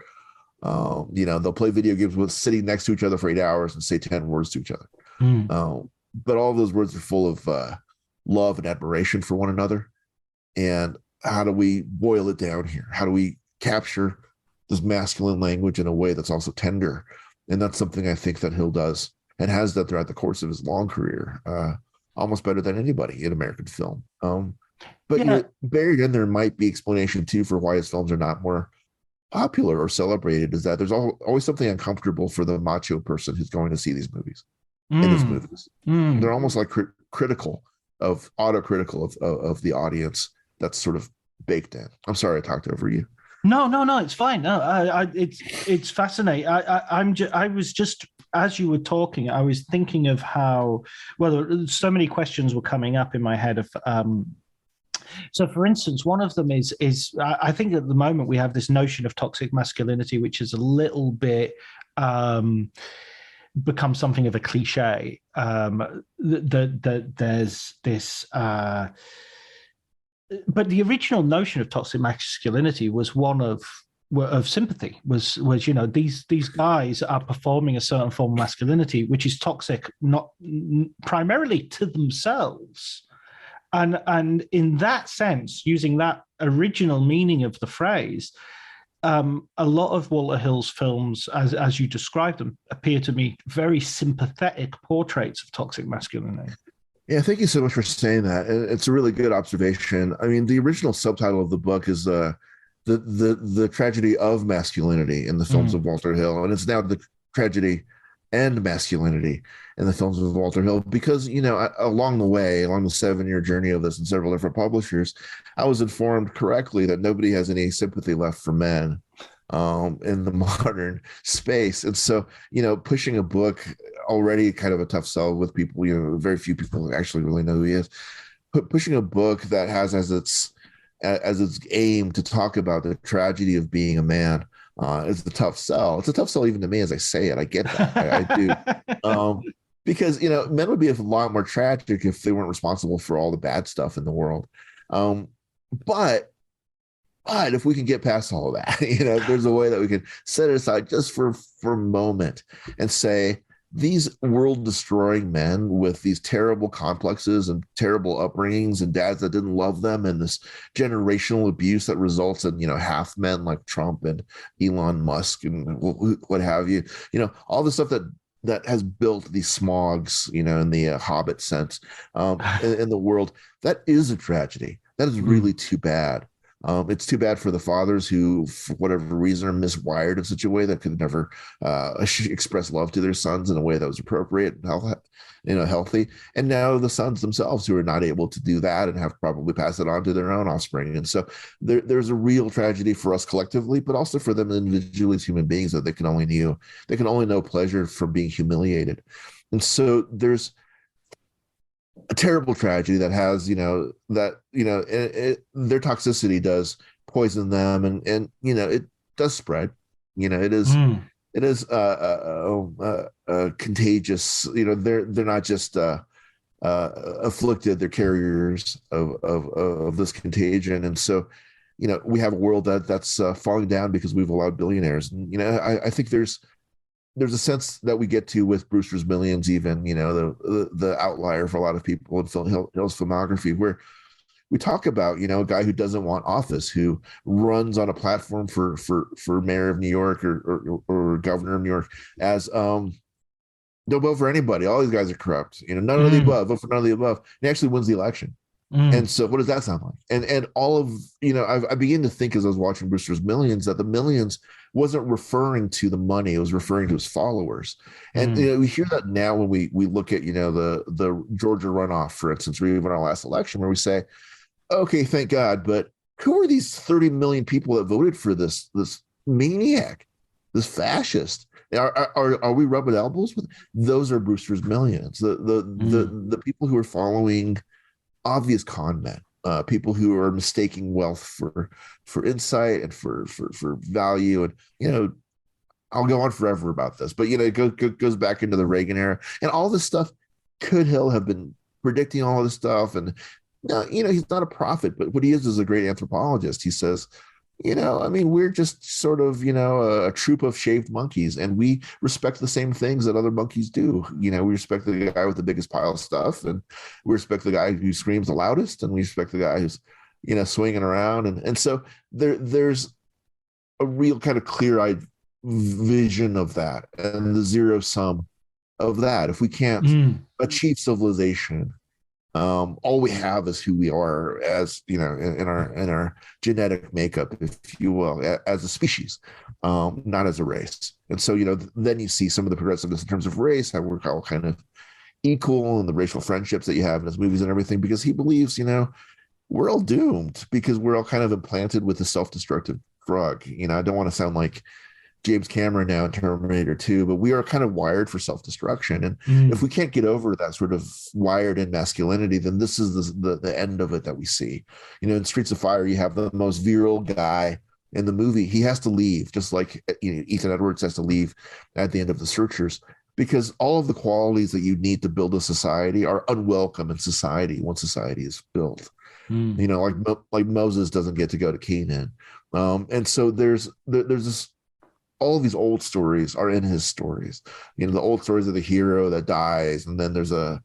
They'll play video games with sitting next to each other for 8 hours and say 10 words to each other. But all of those words are full of love and admiration for one another. And how do we boil it down here? How do we capture this masculine language in a way that's also tender? And that's something I think that Hill does and has done throughout the course of his long career. almost better than anybody in American film. But Yeah. buried in there might be explanation too for why his films are not more popular or celebrated, is that there's always something uncomfortable for the macho person who's going to see these movies. In his movies, they're almost like autocritical of the audience. That's sort of baked in. I'm sorry I talked over you. No, it's fine. No, it's fascinating. I was just, as you were talking, I was thinking of how, well, so many questions were coming up in my head of, so for instance, one of them is I think at the moment we have this notion of toxic masculinity, which is a little bit become something of a cliche. That there's this, but the original notion of toxic masculinity was one of sympathy. Was these guys are performing a certain form of masculinity, which is toxic, not primarily to themselves. And in that sense, using that original meaning of the phrase, a lot of Walter Hill's films, as you described them, appear to me very sympathetic portraits of toxic masculinity. Yeah, thank you so much for saying that. It's a really good observation. I mean, the original subtitle of the book is the tragedy of masculinity in the films of Walter Hill, and it's now the tragedy and masculinity in the films of Walter Hill, because along the 7-year journey of this and several different publishers, I was informed correctly that nobody has any sympathy left for men in the modern space. And so pushing a book, already kind of a tough sell with people, very few people actually really know who he is, but pushing a book that has as its aim to talk about the tragedy of being a man is a tough sell. It's a tough sell even to me as I say it. I get that. I do. Because, men would be a lot more tragic if they weren't responsible for all the bad stuff in the world. But if we can get past all of that, if there's a way that we can set it aside just for a moment and say, these world-destroying men with these terrible complexes and terrible upbringings and dads that didn't love them, and this generational abuse that results in, half men like Trump and Elon Musk and what have you, all the stuff that has built these smogs, in the Hobbit sense, in the world, that is a tragedy. That is really too bad. It's too bad for the fathers who, for whatever reason, are miswired in such a way that could never express love to their sons in a way that was appropriate and healthy. And now the sons themselves who are not able to do that and have probably passed it on to their own offspring. And so there's a real tragedy for us collectively, but also for them individually as human beings, that they can only know pleasure from being humiliated. And so there's a terrible tragedy that has, their toxicity does poison them, and it does spread. It is contagious. They're not just afflicted; they're carriers of this contagion, and so we have a world that's falling down because we've allowed billionaires. And I think there's a sense that we get to with Brewster's Millions, even, the outlier for a lot of people in Hill's filmography, where we talk about, a guy who doesn't want office, who runs on a platform for mayor of New York or governor of New York as, don't vote for anybody. All these guys are corrupt, none of the above, vote for none of the above. And he actually wins the election. And so what does that sound like? And all of, I begin to think as I was watching Brewster's Millions that the millions wasn't referring to the money, it was referring to his followers. And we hear that now when we look at, the Georgia runoff, for instance, or even our last election, where we say, okay, thank God, but who are these 30 million people that voted for this maniac, this fascist? Are we rubbing elbows with? Those are Brewster's Millions. The people who are following obvious con men, people who are mistaking wealth for insight and for value. And I'll go on forever about this, but it goes back into the Reagan era, and all this stuff. Could Hill have been predicting all of this stuff? And he's not a prophet, but what he is a great anthropologist. He says, we're just sort of, a troop of shaved monkeys, and we respect the same things that other monkeys do. We respect the guy with the biggest pile of stuff, and we respect the guy who screams the loudest, and we respect the guy who's, swinging around. And so there's a real kind of clear-eyed vision of that, and the zero sum of that. If we can't achieve civilization All we have is who we are as, in our genetic makeup, if you will, as a species, not as a race. And so, then you see some of the progressiveness in terms of race, how we're all kind of equal, and the racial friendships that you have in his movies and everything, because he believes, we're all doomed because we're all kind of implanted with a self-destructive drug. I don't want to sound like James Cameron now in Terminator 2, but we are kind of wired for self-destruction. And if we can't get over that sort of wired in masculinity, then this is the end of it that we see. In Streets of Fire, you have the most virile guy in the movie. He has to leave, just like Ethan Edwards has to leave at the end of The Searchers, because all of the qualities that you need to build a society are unwelcome in society once society is built. Like Moses doesn't get to go to Canaan. And so there's this, all of these old stories are in his stories. The old stories of the hero that dies, and then there's the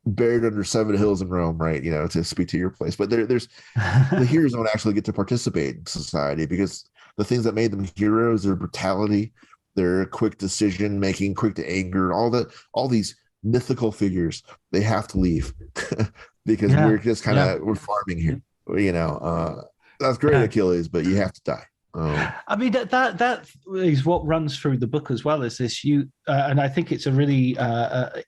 buried under 7 hills in Rome, right? To speak to your place. But there's the heroes don't actually get to participate in society, because the things that made them heroes, their brutality, their quick decision making, quick to anger, all these mythical figures, they have to leave because we're just kind of we're farming here. That's great, Achilles, but you have to die. I mean, that is what runs through the book as well, is this and I think it's a really a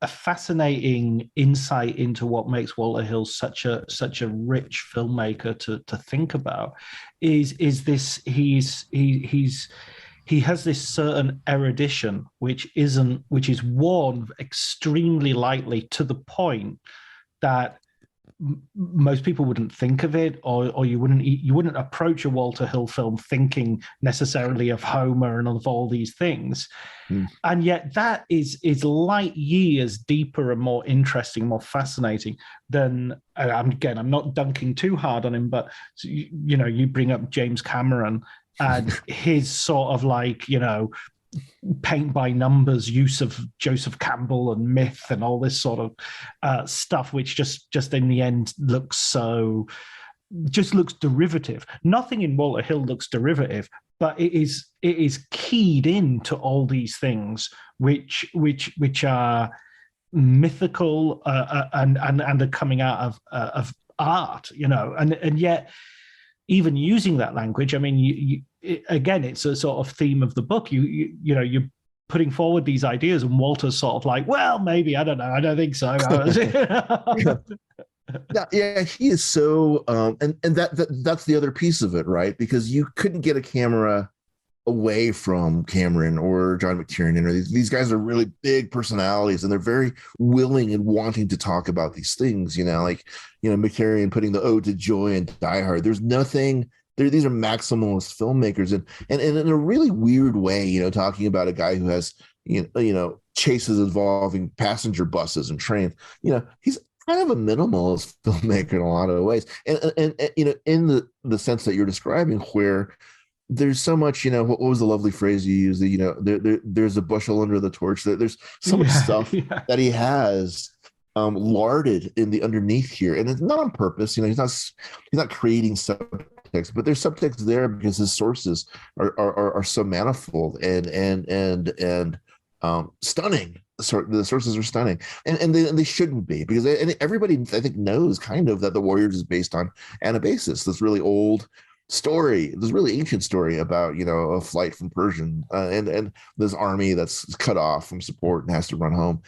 fascinating insight into what makes Walter Hill such a rich filmmaker to think about. Is this he has this certain erudition which is worn extremely lightly, to the point that most people wouldn't think of it, or you wouldn't approach a Walter Hill film thinking necessarily of Homer and of all these things. And yet that is light years deeper and more interesting, more fascinating than, I'm not dunking too hard on him, but you bring up James Cameron and his sort of paint by numbers use of Joseph Campbell and myth and all this sort of stuff, which just in the end looks derivative. Nothing in Walter Hill looks derivative, but it is keyed into all these things which are mythical and are coming out of art, and yet, even using that language, I mean, again, it's a sort of theme of the book. You're putting forward these ideas, and Walter's sort of like, well, maybe, I don't know, I don't think so. Yeah, he is so, and that's the other piece of it, right? Because you couldn't get a camera away from Cameron or John McTiernan, or these guys are really big personalities, and they're very willing and wanting to talk about these things, McTiernan putting the ode to joy in Die Hard. There's nothing there. These are maximalist filmmakers, and in a really weird way, talking about a guy who has chases involving passenger buses and trains. He's kind of a minimalist filmmaker in a lot of ways, and in the sense that you're describing, where there's so much, what was the lovely phrase you used? There's a bushel under the torch. There's so much stuff that he has larded in the underneath here, and it's not on purpose. He's not creating subtext, but there's subtext there because his sources are so manifold and stunning. The sources are stunning, and they shouldn't be, because everybody, I think, knows kind of that The Warriors is based on Anabasis, this really old story, this really ancient story about a flight from Persian and this army that's cut off from support and has to run home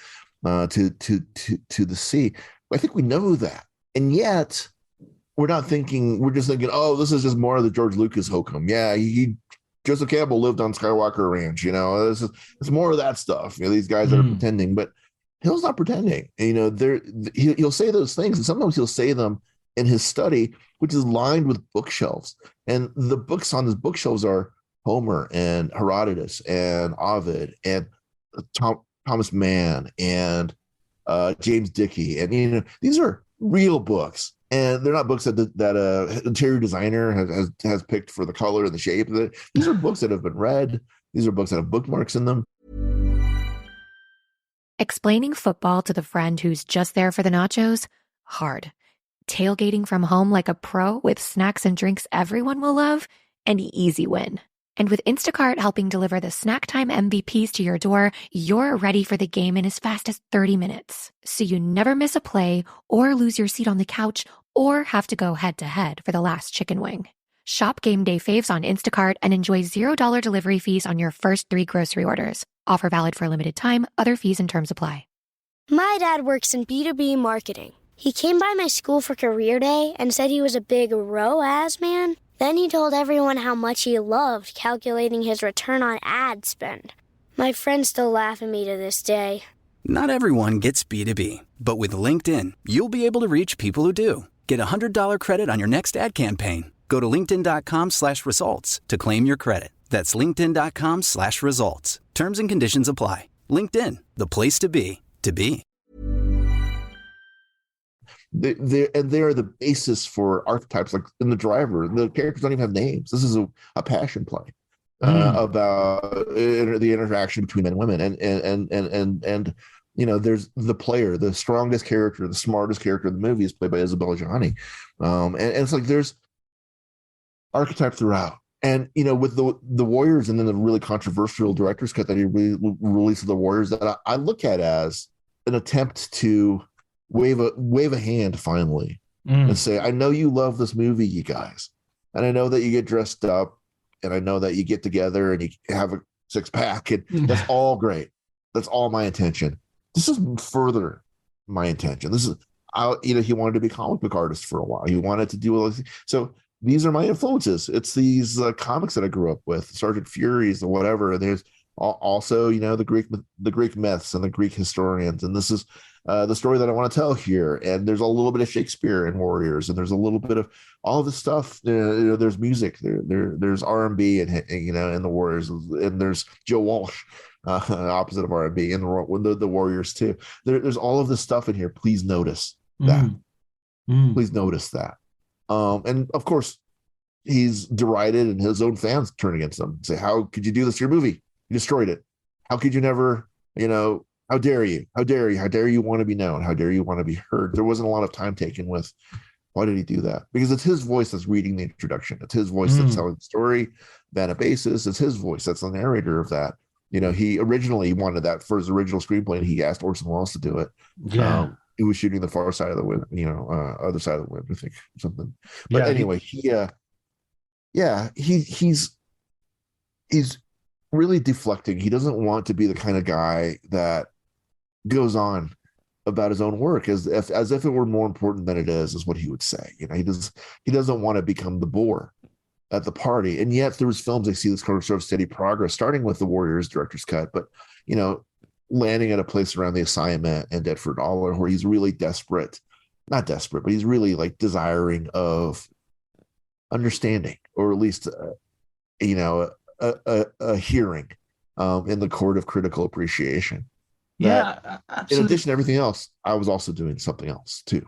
to the sea. I think we know that, and yet we're not thinking. We're just thinking, oh, this is just more of the George Lucas hokum. Yeah, Joseph Campbell lived on Skywalker Ranch. It's more of that stuff. These guys that are pretending, but Hill's not pretending. He'll say those things, and sometimes he'll say them in his study, which is lined with bookshelves. And the books on his bookshelves are Homer and Herodotus and Ovid and Thomas Mann and James Dickey. And, these are real books. And they're not books that the interior designer has picked for the color and the shape. These are books that have been read. These are books that have bookmarks in them. Explaining football to the friend who's just there for the nachos? Hard. Tailgating from home like a pro with snacks and drinks everyone will love? An easy win. And with Instacart helping deliver the snack time MVPs to your door, you're ready for the game in as fast as 30 minutes. So you never miss a play or lose your seat on the couch or have to go head to head for the last chicken wing. Shop game day faves on Instacart and enjoy $0 delivery fees on your first 3 grocery orders. Offer valid for a limited time. Other fees and terms apply. My dad works in B2B marketing. He came by my school for career day and said he was a big ROAS man. Then he told everyone how much he loved calculating his return on ad spend. My friends still laugh at me to this day. Not everyone gets B2B, but with LinkedIn, you'll be able to reach people who do. Get a $100 credit on your next ad campaign. Go to linkedin.com/results to claim your credit. That's linkedin.com/results. Terms and conditions apply. LinkedIn, the place to be, to be. They are the basis for archetypes. Like in The Driver, the characters don't even have names. This is a passion play about the interaction between men and women, and there's the player, the strongest character, the smartest character in the movie is played by Isabella Gianni, and it's like there's archetype throughout. And with the Warriors, and then the really controversial director's cut that he released of the Warriors, that I look at as an attempt to wave a hand finally and say, I know you love this movie, you guys, and I know that you get dressed up, and I know that you get together and you have a 6-pack, and that's all great. That's all my intention. This is further my intention. This is he wanted to be a comic book artist for a while. He wanted to do all this. So these are my influences. It's these comics that I grew up with, Sergeant Furies or whatever. And there's also the Greek myths and the Greek historians, and this is the story that I want to tell here. And there's a little bit of Shakespeare in Warriors, and there's a little bit of all of this stuff. There's music, there's R&B, and in the Warriors, and there's Joe Walsh, opposite of R&B, in the Warriors too. There's all of this stuff in here. Please notice that. Please notice that. And of course, he's derided, and his own fans turn against him. Say, how could you do this to your movie? You destroyed it. How could you never, how dare you? How dare you? How dare you want to be known? How dare you want to be heard? There wasn't a lot of time taken with, why did he do that? Because it's his voice that's reading the introduction. It's his voice that's telling the story, Vanna Basis. It's his voice that's the narrator of that. He originally wanted that for his original screenplay, and he asked Orson Welles to do it. Yeah. He was shooting the far side of the wind, other side of the wind, I think, something. But anyway, he's really deflecting. He doesn't want to be the kind of guy that goes on about his own work as if it were more important than it is what he would say. He doesn't want to become the bore at the party. And yet through his films, I see this kind of sort of steady progress, starting with the Warriors director's cut, but landing at a place around The Assignment and Dead for a Dollar, where he's really not desperate, but he's really like desiring of understanding, or at least a hearing in the court of critical appreciation. Yeah, absolutely. In addition to everything else, I was also doing something else too.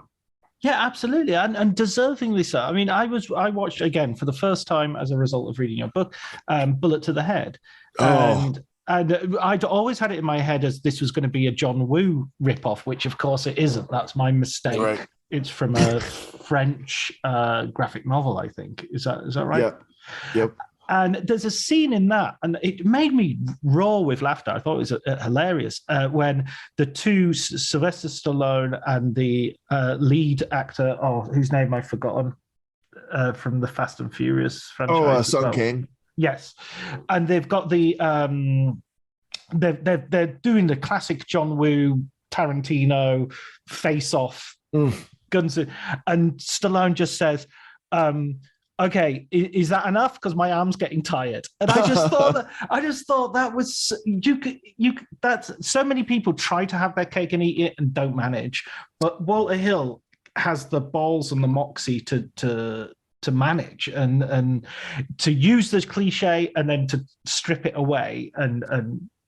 Yeah, absolutely, and deservingly so. I mean, I watched again for the first time as a result of reading your book, Bullet to the Head, and I'd always had it in my head as this was going to be a John Woo ripoff, which of course it isn't. That's my mistake. Right. It's from a French graphic novel, I think. Is that right? Yep. And there's a scene in that, and it made me roar with laughter. I thought it was hilarious when the two, Sylvester Stallone and the lead actor, whose name I've forgotten, from the Fast and Furious franchise. Sun King. Yes, and they've got the they're doing the classic John Woo Tarantino face-off guns, and Stallone just says, "Okay, is that enough? Because my arm's getting tired." And I just thought that was that's so many people try to have their cake and eat it and don't manage, but Walter Hill has the balls and the moxie to manage and to use this cliche and then to strip it away and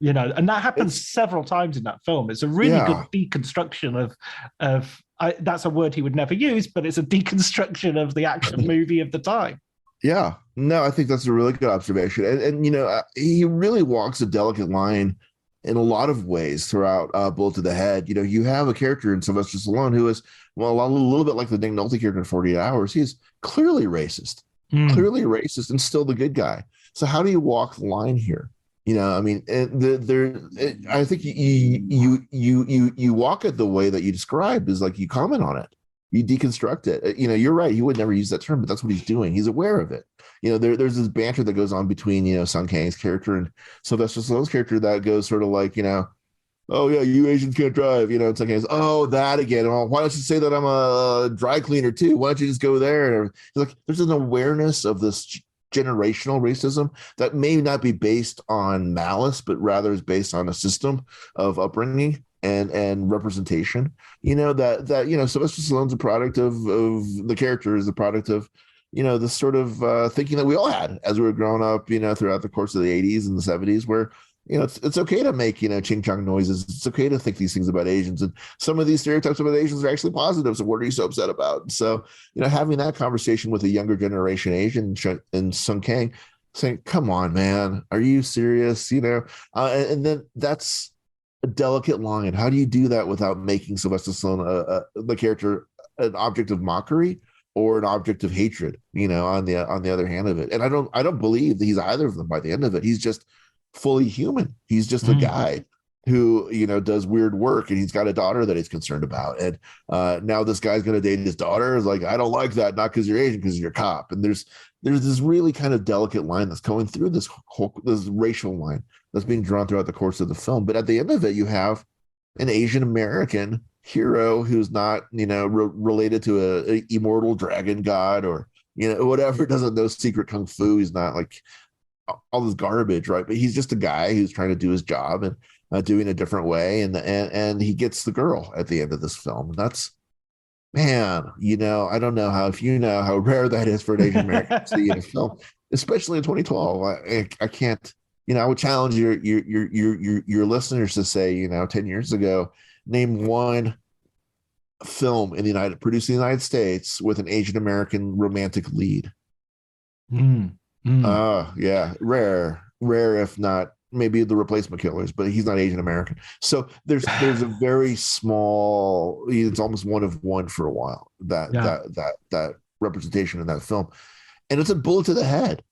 that happens several times in that film. It's a really good deconstruction of that's a word he would never use, but it's a deconstruction of the action movie of the time. Yeah, no, I think that's a really good observation, and he really walks a delicate line in a lot of ways throughout Bullet to the Head. You have a character in Sylvester Stallone who is, a little bit like the Nick Nolte character in 48 Hours. He's clearly racist and still the good guy. So how do you walk the line here? I mean, I think you walk it the way that you described, is like you comment on it, you deconstruct it. You're right. He would never use that term, but that's what he's doing. He's aware of it. There's this banter that goes on between Sung Kang's character and Sylvester Stallone's character that goes sort of like, oh yeah, you Asians can't drive. It's like, oh, that again. Oh, why don't you say that I'm a dry cleaner too? Why don't you just go there? And like, there's an awareness of this generational racism that may not be based on malice, but rather is based on a system of upbringing and representation. That Sylvester Stallone's a product of the character is a product of this sort of thinking that we all had as we were growing up, throughout the course of the 80s and the 70s, where it's okay to make ching chong noises. It's okay to think these things about Asians, and some of these stereotypes about Asians are actually positive. So what are you so upset about? So having that conversation with a younger generation Asian and Sung Kang, saying, "Come on, man, are you serious?" And then that's a delicate line. How do you do that without making Sylvester Stallone the character an object of mockery or an object of hatred? On the other hand of it, and I don't believe that he's either of them by the end of it. He's just fully human. He's just a guy who does weird work, and he's got a daughter that he's concerned about, and now this guy's going to date his daughter. Is like, I don't like that, not because you're Asian, because you're a cop. And there's this really kind of delicate line that's going through this racial line that's being drawn throughout the course of the film. But at the end of it, you have an Asian American hero who's not related to a immortal dragon god or whatever, doesn't know secret kung fu. He's not like all this garbage, right? But he's just a guy who's trying to do his job and doing a different way, and he gets the girl at the end of this film. And that's, man, I don't know how rare that is for an Asian American to see in a film, especially in 2012. I can't, I would challenge your listeners to say, 10 years ago, name one film produced in the United States with an Asian American romantic lead. Yeah, rare, if not maybe The Replacement Killers, but he's not Asian American. So there's a very small, it's almost one of one for a while, that representation in that film. And it's a bullet to the head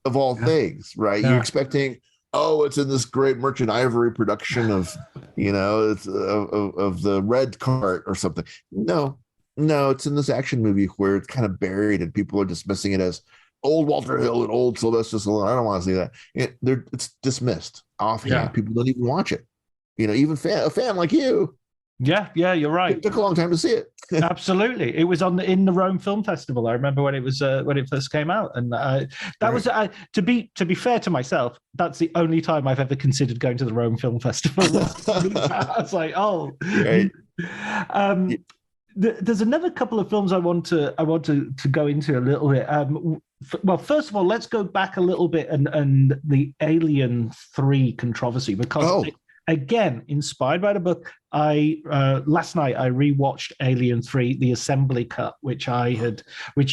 of all things, right? You're expecting, it's in this great Merchant Ivory production of, it's of the Red Cart or something. No, it's in this action movie where it's kind of buried and people are dismissing it as old Walter Hill and old Sylvester Stallone. I don't want to see that. It's dismissed offhand. Yeah. People don't even watch it. Even a fan like you. Yeah, you're right. It took a long time to see it. Absolutely, it was in the Rome Film Festival. I remember when it first came out, and that was to be fair to myself. That's the only time I've ever considered going to the Rome Film Festival. I was like, oh. Right. There's another couple of films I want to go into a little bit. Well, first of all, let's go back a little bit and the Alien 3 controversy, because again, inspired by the book, last night I rewatched Alien 3, the assembly cut, which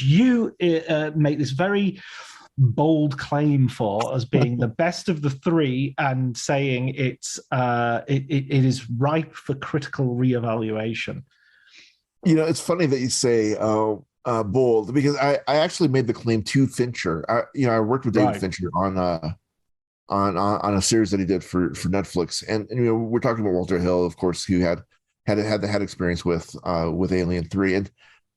you make this very bold claim for as being the best of the three, and saying it is ripe for critical reevaluation. It's funny that you say bold, because I actually made the claim to Fincher. I worked with David Fincher on a series that he did for Netflix, and we're talking about Walter Hill, of course, who had experience with Alien 3, and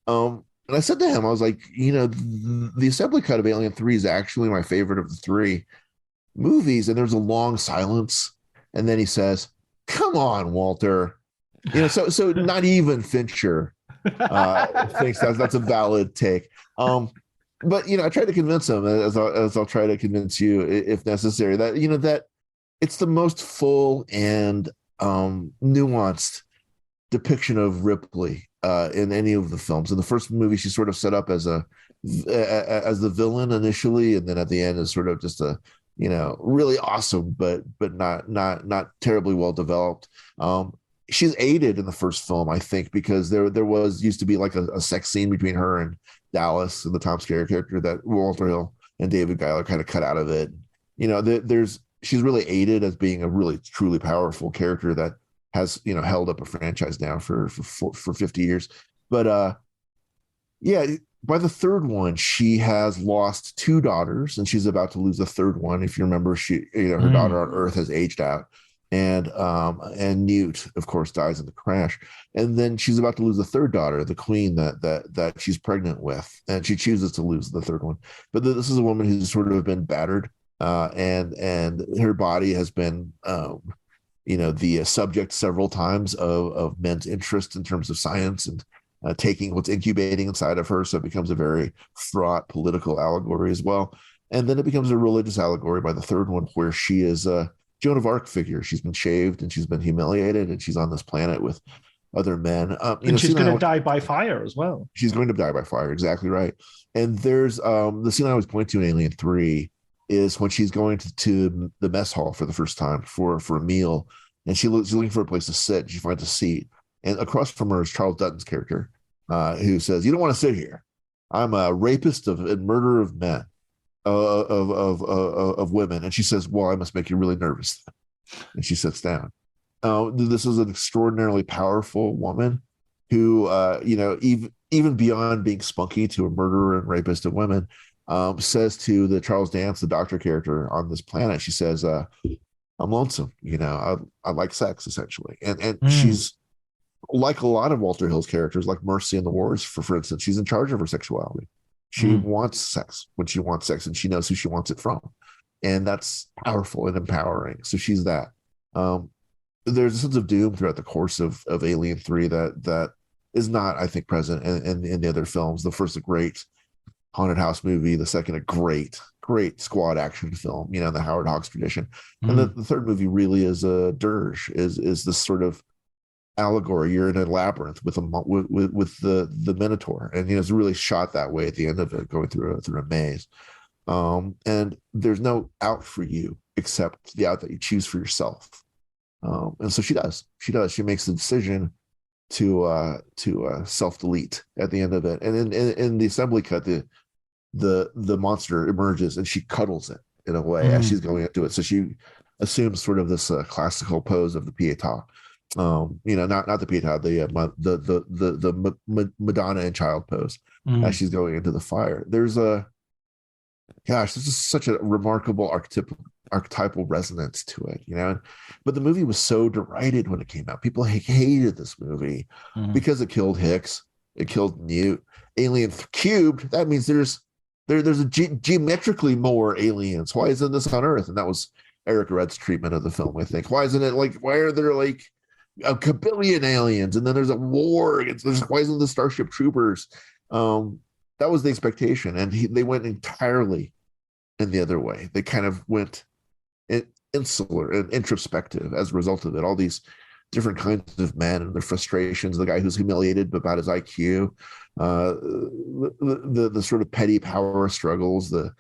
I said to him, I was like, the assembly cut of Alien 3 is actually my favorite of the three movies. And there's a long silence, and then he says, "Come on, Walter." So not even Fincher thinks that's a valid take. But I tried to convince him, as I'll try to convince you if necessary, that that it's the most full and nuanced depiction of Ripley in any of the films. In the first movie, she's sort of set up as the villain initially, and then at the end is sort of just a really awesome, but not terribly well developed. She's aided in the first film, I think, because there used to be like a sex scene between her and Dallas, and the Tom Skerritt character, that Walter Hill and David Giler kind of cut out of it. She's really aided as being a really truly powerful character that has held up a franchise now for 50 years. But by the third one, she has lost two daughters, and she's about to lose the third one. If you remember, her daughter on Earth has aged out, and Newt, of course, dies in the crash. And then she's about to lose the third daughter, the queen that she's pregnant with, and she chooses to lose the third one. But this is a woman who's sort of been battered, and her body has been, the subject several times of men's interest in terms of science and taking what's incubating inside of her. So it becomes a very fraught political allegory as well. And then it becomes a religious allegory by the third one, where she is a Joan of Arc figure. She's been shaved and she's been humiliated, and she's on this planet with other men. And she's going to die by fire as well. She's going to die by fire. Exactly right. And there's the scene I always point to in Alien 3 is when she's going to the mess hall for the first time for a meal, and she's looking for a place to sit. She finds a seat. And across from her is Charles Dutton's character, who says, "You don't want to sit here. I'm a rapist and murderer of men, of women." And she says, "Well, I must make you really nervous." And she sits down. This is an extraordinarily powerful woman who, even beyond being spunky to a murderer and rapist of women, says to the Charles Dance, the doctor character on this planet, she says, "I'm lonesome. I like sex, essentially." And she's, like a lot of Walter Hill's characters, like Mercy in the Wars, for instance, she's in charge of her sexuality. She wants sex when she wants sex, and she knows who she wants it from. And that's powerful and empowering. So she's that. There's a sense of doom throughout the course of Alien 3 that is not, I think, present in the other films. The first, a great haunted house movie. The second, a great squad action film, in the Howard Hawks tradition. And the third movie really is a dirge, is this sort of allegory. You're in a labyrinth with the Minotaur, and it's really shot that way at the end of it, going through a maze. And there's no out for you except the out that you choose for yourself. And so she does. She makes the decision to self-delete at the end of it. And in the assembly cut, the monster emerges and she cuddles it in a way as she's going into it. So she assumes sort of this classical pose of the Pietà. Not the Pietà, the Madonna and Child pose as she's going into the fire. There's this is such a remarkable archetypal resonance to it, but the movie was so derided when it came out. People hated this movie because it killed Hicks, it killed Newt. Alien cubed, that means there's geometrically more aliens. Why isn't this on Earth? And that was Edgar Wright's treatment of the film, I think. Why isn't it why are there a kabillion aliens, and then there's a war against, why isn't the Starship Troopers? That was the expectation, and they went entirely in the other way. They kind of went insular and introspective as a result of it. All these different kinds of men and their frustrations, the guy who's humiliated about his IQ, the sort of petty power struggles, the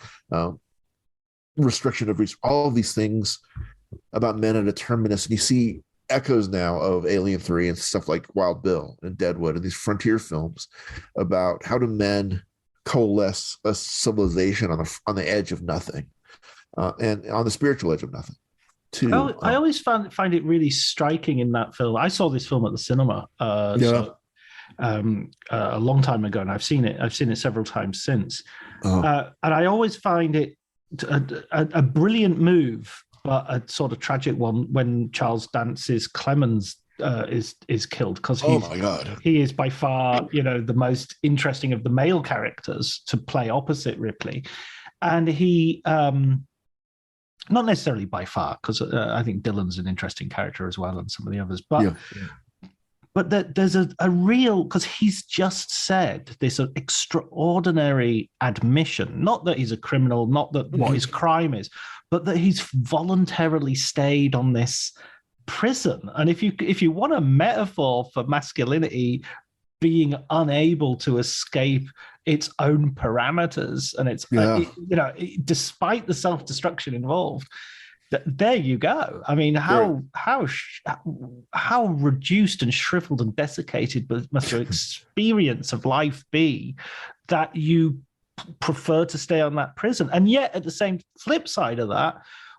restriction of reach, all of these things about men at a terminus. And you see echoes now of Alien 3 and stuff like Wild Bill and Deadwood and these frontier films about how do men coalesce a civilization on the edge of nothing, and on the spiritual edge of nothing too. I always find it really striking in that film. I saw this film at the cinema a long time ago, and I've seen it several times since. And I always find it a brilliant move, but a sort of tragic one when Charles Dance's Clemens is killed, because he is by far the most interesting of the male characters to play opposite Ripley, and he not necessarily by far, because I think Dylan's an interesting character as well, and some of the others, but but there's a real, because he's just said this extraordinary admission, not that he's a criminal, not that what his crime is, but that he's voluntarily stayed on this prison. And if you want a metaphor for masculinity being unable to escape its own parameters, and it's despite the self-destruction involved, there you go. I mean, how reduced and shriveled and desiccated must your experience of life be that you prefer to stay on that prison? And yet, at the same flip side of that,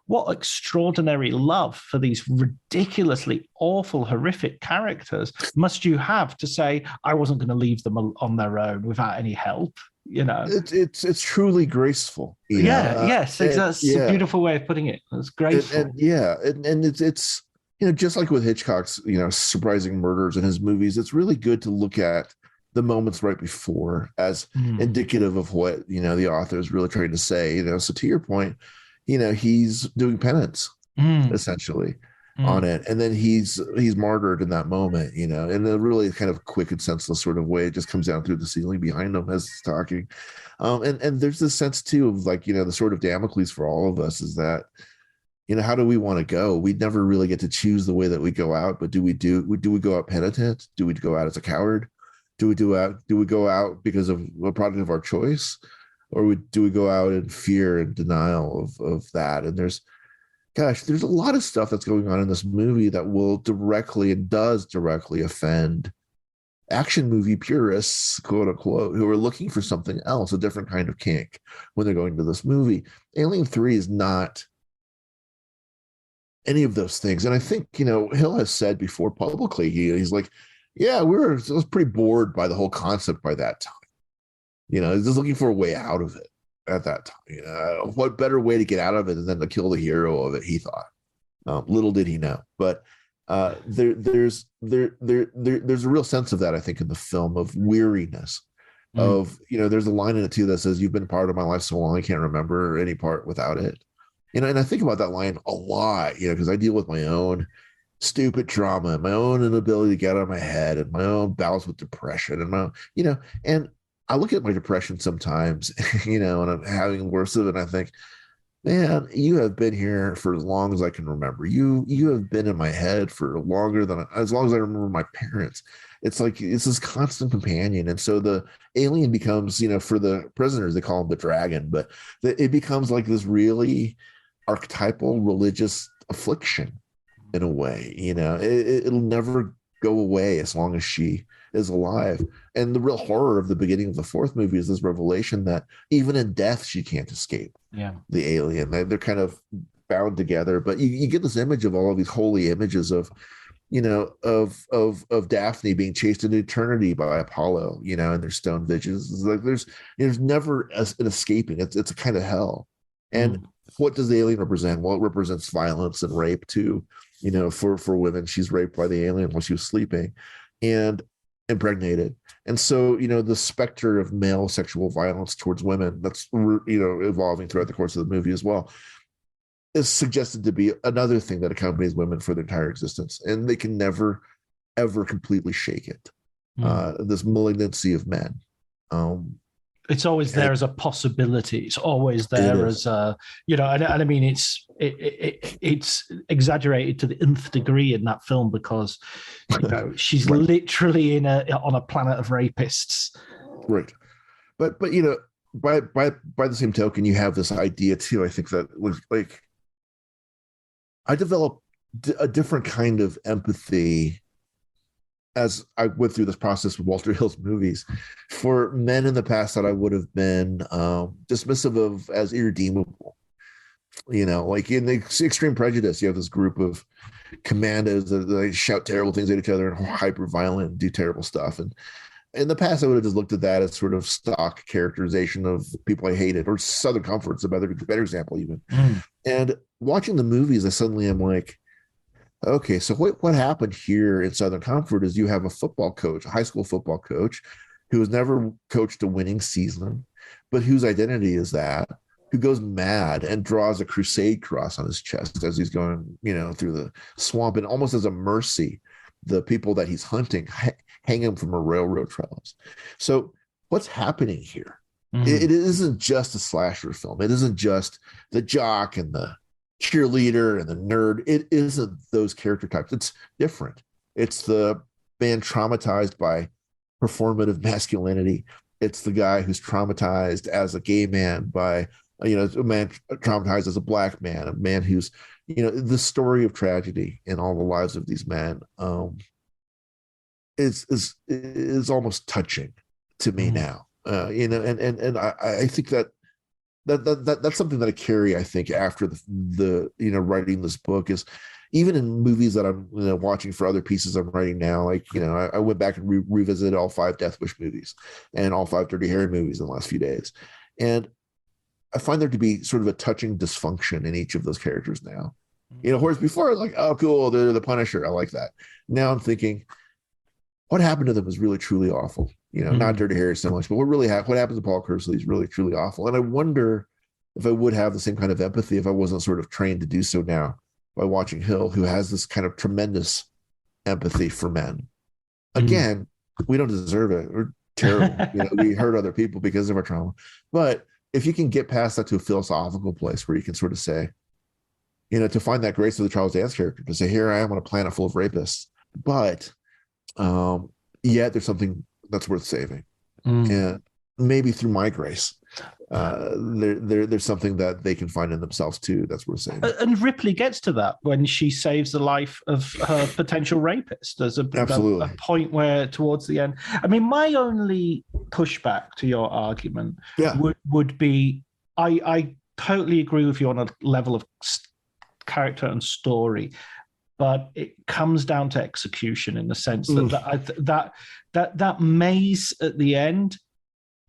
what extraordinary love for these ridiculously awful, horrific characters must you have to say, I wasn't going to leave them on their own without any help. it's truly graceful. Yes, exactly. That's a beautiful way of putting it. It's graceful. And it's just like with Hitchcock's surprising murders in his movies, it's really good to look at the moments right before as indicative of what the author is really trying to say. So to your point, he's doing penance essentially on it, and then he's martyred in that moment, in a really kind of quick and senseless sort of way. It just comes down through the ceiling behind him as he's talking, and there's this sense too of the sort of Damocles for all of us is that how do we want to go? We never really get to choose the way that we go out, but do we go out penitent? Do we go out as a coward? Do we go out because of a product of our choice, or do we go out in fear and denial of that? And there's a lot of stuff that's going on in this movie that will directly and does directly offend action movie purists, quote unquote, who are looking for something else, a different kind of kink when they're going to this movie. Alien 3 is not any of those things. And I think, Hill has said before publicly, he's like, yeah, I was pretty bored by the whole concept by that time. He's just looking for a way out of it at that time. What better way to get out of it than to kill the hero of it, he thought. Little did he know. But there's a real sense of that, I think, in the film, of weariness. Of, there's a line in it too that says, "You've been part of my life so long, I can't remember any part without it." And I think about that line a lot, because I deal with my own stupid trauma, my own inability to get out of my head, and my own battles with depression, and and I look at my depression sometimes, and I'm having worse of it. And I think, man, you have been here for as long as I can remember. You have been in my head for as long as I remember my parents. It's like it's this constant companion. And so the alien becomes, for the prisoners, they call him the dragon, but it becomes like this really archetypal religious affliction in a way. It'll never go away as long as she is alive. And the real horror of the beginning of the fourth movie is this revelation that even in death she can't escape the alien. They're kind of bound together. But you get this image of all of these holy images of of Daphne being chased into eternity by Apollo, and their stone visions. It's like there's never an escaping. It's a kind of hell. And what does the alien represent? Well, it represents violence and rape too. For women, she's raped by the alien while she was sleeping and impregnated. And so, the specter of male sexual violence towards women that's, evolving throughout the course of the movie as well, is suggested to be another thing that accompanies women for their entire existence. And they can never, ever completely shake it. This malignancy of men. It's always there as a possibility. It's always there as a, and I mean, it's exaggerated to the nth degree in that film because, she's literally on a planet of rapists. Right. But by the same token, you have this idea too. I think that was like, I developed a different kind of empathy as I went through this process with Walter Hill's movies for men in the past that I would have been dismissive of as irredeemable. Like in the Extreme Prejudice, you have this group of commandos that they shout terrible things at each other and hyper violent and do terrible stuff. And in the past, I would have just looked at that as sort of stock characterization of people I hated, or Southern Comfort's a better example even. And watching the movies, I suddenly am like, okay, so what happened here in Southern Comfort is you have a football coach, a high school football coach, who has never coached a winning season, but whose identity is that, who goes mad and draws a crusade cross on his chest as he's going, through the swamp, and almost as a mercy, the people that he's hunting hang him from a railroad trellis. So what's happening here? It isn't just a slasher film. It isn't just the jock and the cheerleader and the nerd. It isn't those character types. It's different. It's the man traumatized by performative masculinity. It's the guy who's traumatized as a gay man by, a man traumatized as a black man, a man who's, the story of tragedy in all the lives of these men is almost touching to me now. And I think that's something that I carry, I think, after the writing this book is, even in movies that I'm watching for other pieces I'm writing now, like I went back and revisited all 5 Death Wish movies and all 5 Dirty Harry movies in the last few days, and I find there to be sort of a touching dysfunction in each of those characters now. Whereas before I was like, oh cool, they're the Punisher, I like that. Now I'm thinking, what happened to them is really truly awful. Not Dirty Harry so much, but what happens to Paul Kersey is really truly awful. And I wonder if I would have the same kind of empathy if I wasn't sort of trained to do so now by watching Hill, who has this kind of tremendous empathy for men. Again, we don't deserve it. We're terrible. We hurt other people because of our trauma. But if you can get past that to a philosophical place where you can sort of say, to find that grace of the Charles Dance character, to say, here I am on a planet full of rapists, but yet there's something that's worth saving. And maybe through my grace, there's something that they can find in themselves too that's worth saving. And Ripley gets to that when she saves the life of her potential rapist. There's a point where towards the end, I mean, my only pushback to your argument would be, I totally agree with you on a level of character and story, but it comes down to execution in the sense that maze at the end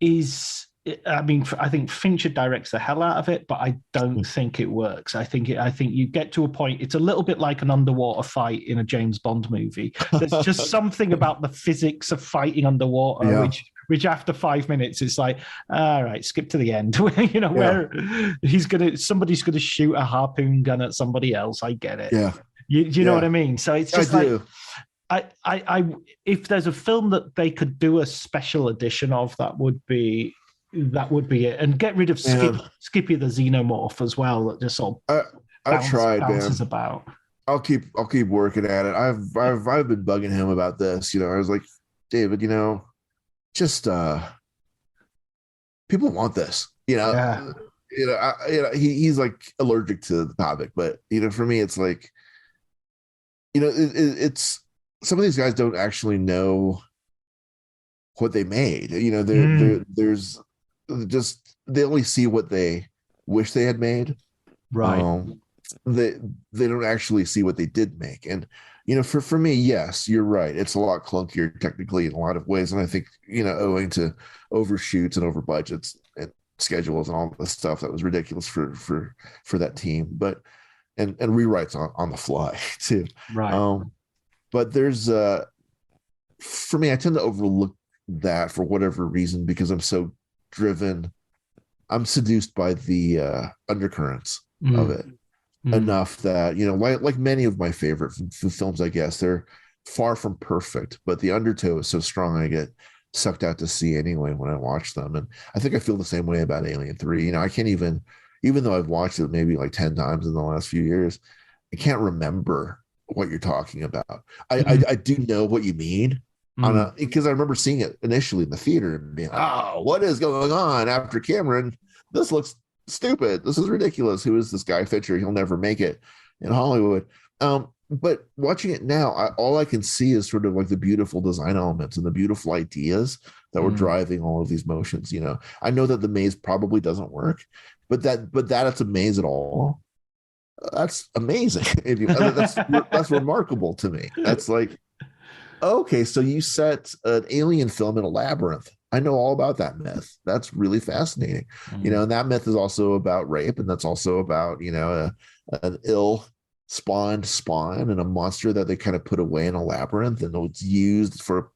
is, I mean, I think Fincher directs the hell out of it, but I don't think it works. I think you get to a point, it's a little bit like an underwater fight in a James Bond movie. There's just something about the physics of fighting underwater, which after 5 minutes, it's like, all right, skip to the end, where somebody's gonna shoot a harpoon gun at somebody else. I get it. Yeah. You know what I mean? So it's just I if there's a film that they could do a special edition of, that would be it, and get rid of Skippy the Xenomorph as well. That just sort of bounces about. I'll keep working at it. I've been bugging him about this. I was like, David, just people want this. He's like allergic to the topic, but for me, it's like, it's some of these guys don't actually know what they made. There's just, they only see what they wish they had made. Right. They don't actually see what they did make. And for me, yes, you're right, it's a lot clunkier technically in a lot of ways, and I think owing to overshoots and over budgets and schedules and all this stuff that was ridiculous for that team, but and rewrites on the fly too. Right. But there's for me, I tend to overlook that for whatever reason, because I'm so driven, I'm seduced by the undercurrents of it enough that like many of my favorite films, I guess they're far from perfect, but the undertow is so strong I get sucked out to sea anyway when I watch them. And I think I feel the same way about Alien 3. I can't even though I've watched it maybe like 10 times in the last few years, I can't remember what you're talking about. I do know what you mean, because I remember seeing it initially in the theater and being, oh, what is going on after Cameron? This looks stupid. This is ridiculous. Who is this guy Fincher? He'll never make it in Hollywood. But watching it now, all I can see is sort of like the beautiful design elements and the beautiful ideas that were driving all of these motions. I know that the maze probably doesn't work, but that it's a maze at all, that's amazing. That's remarkable to me. That's like, okay, so you set an alien film in a labyrinth. I know all about that myth. That's really fascinating. And that myth is also about rape, and that's also about an ill spawned spawn and a monster that they kind of put away in a labyrinth, and it's used for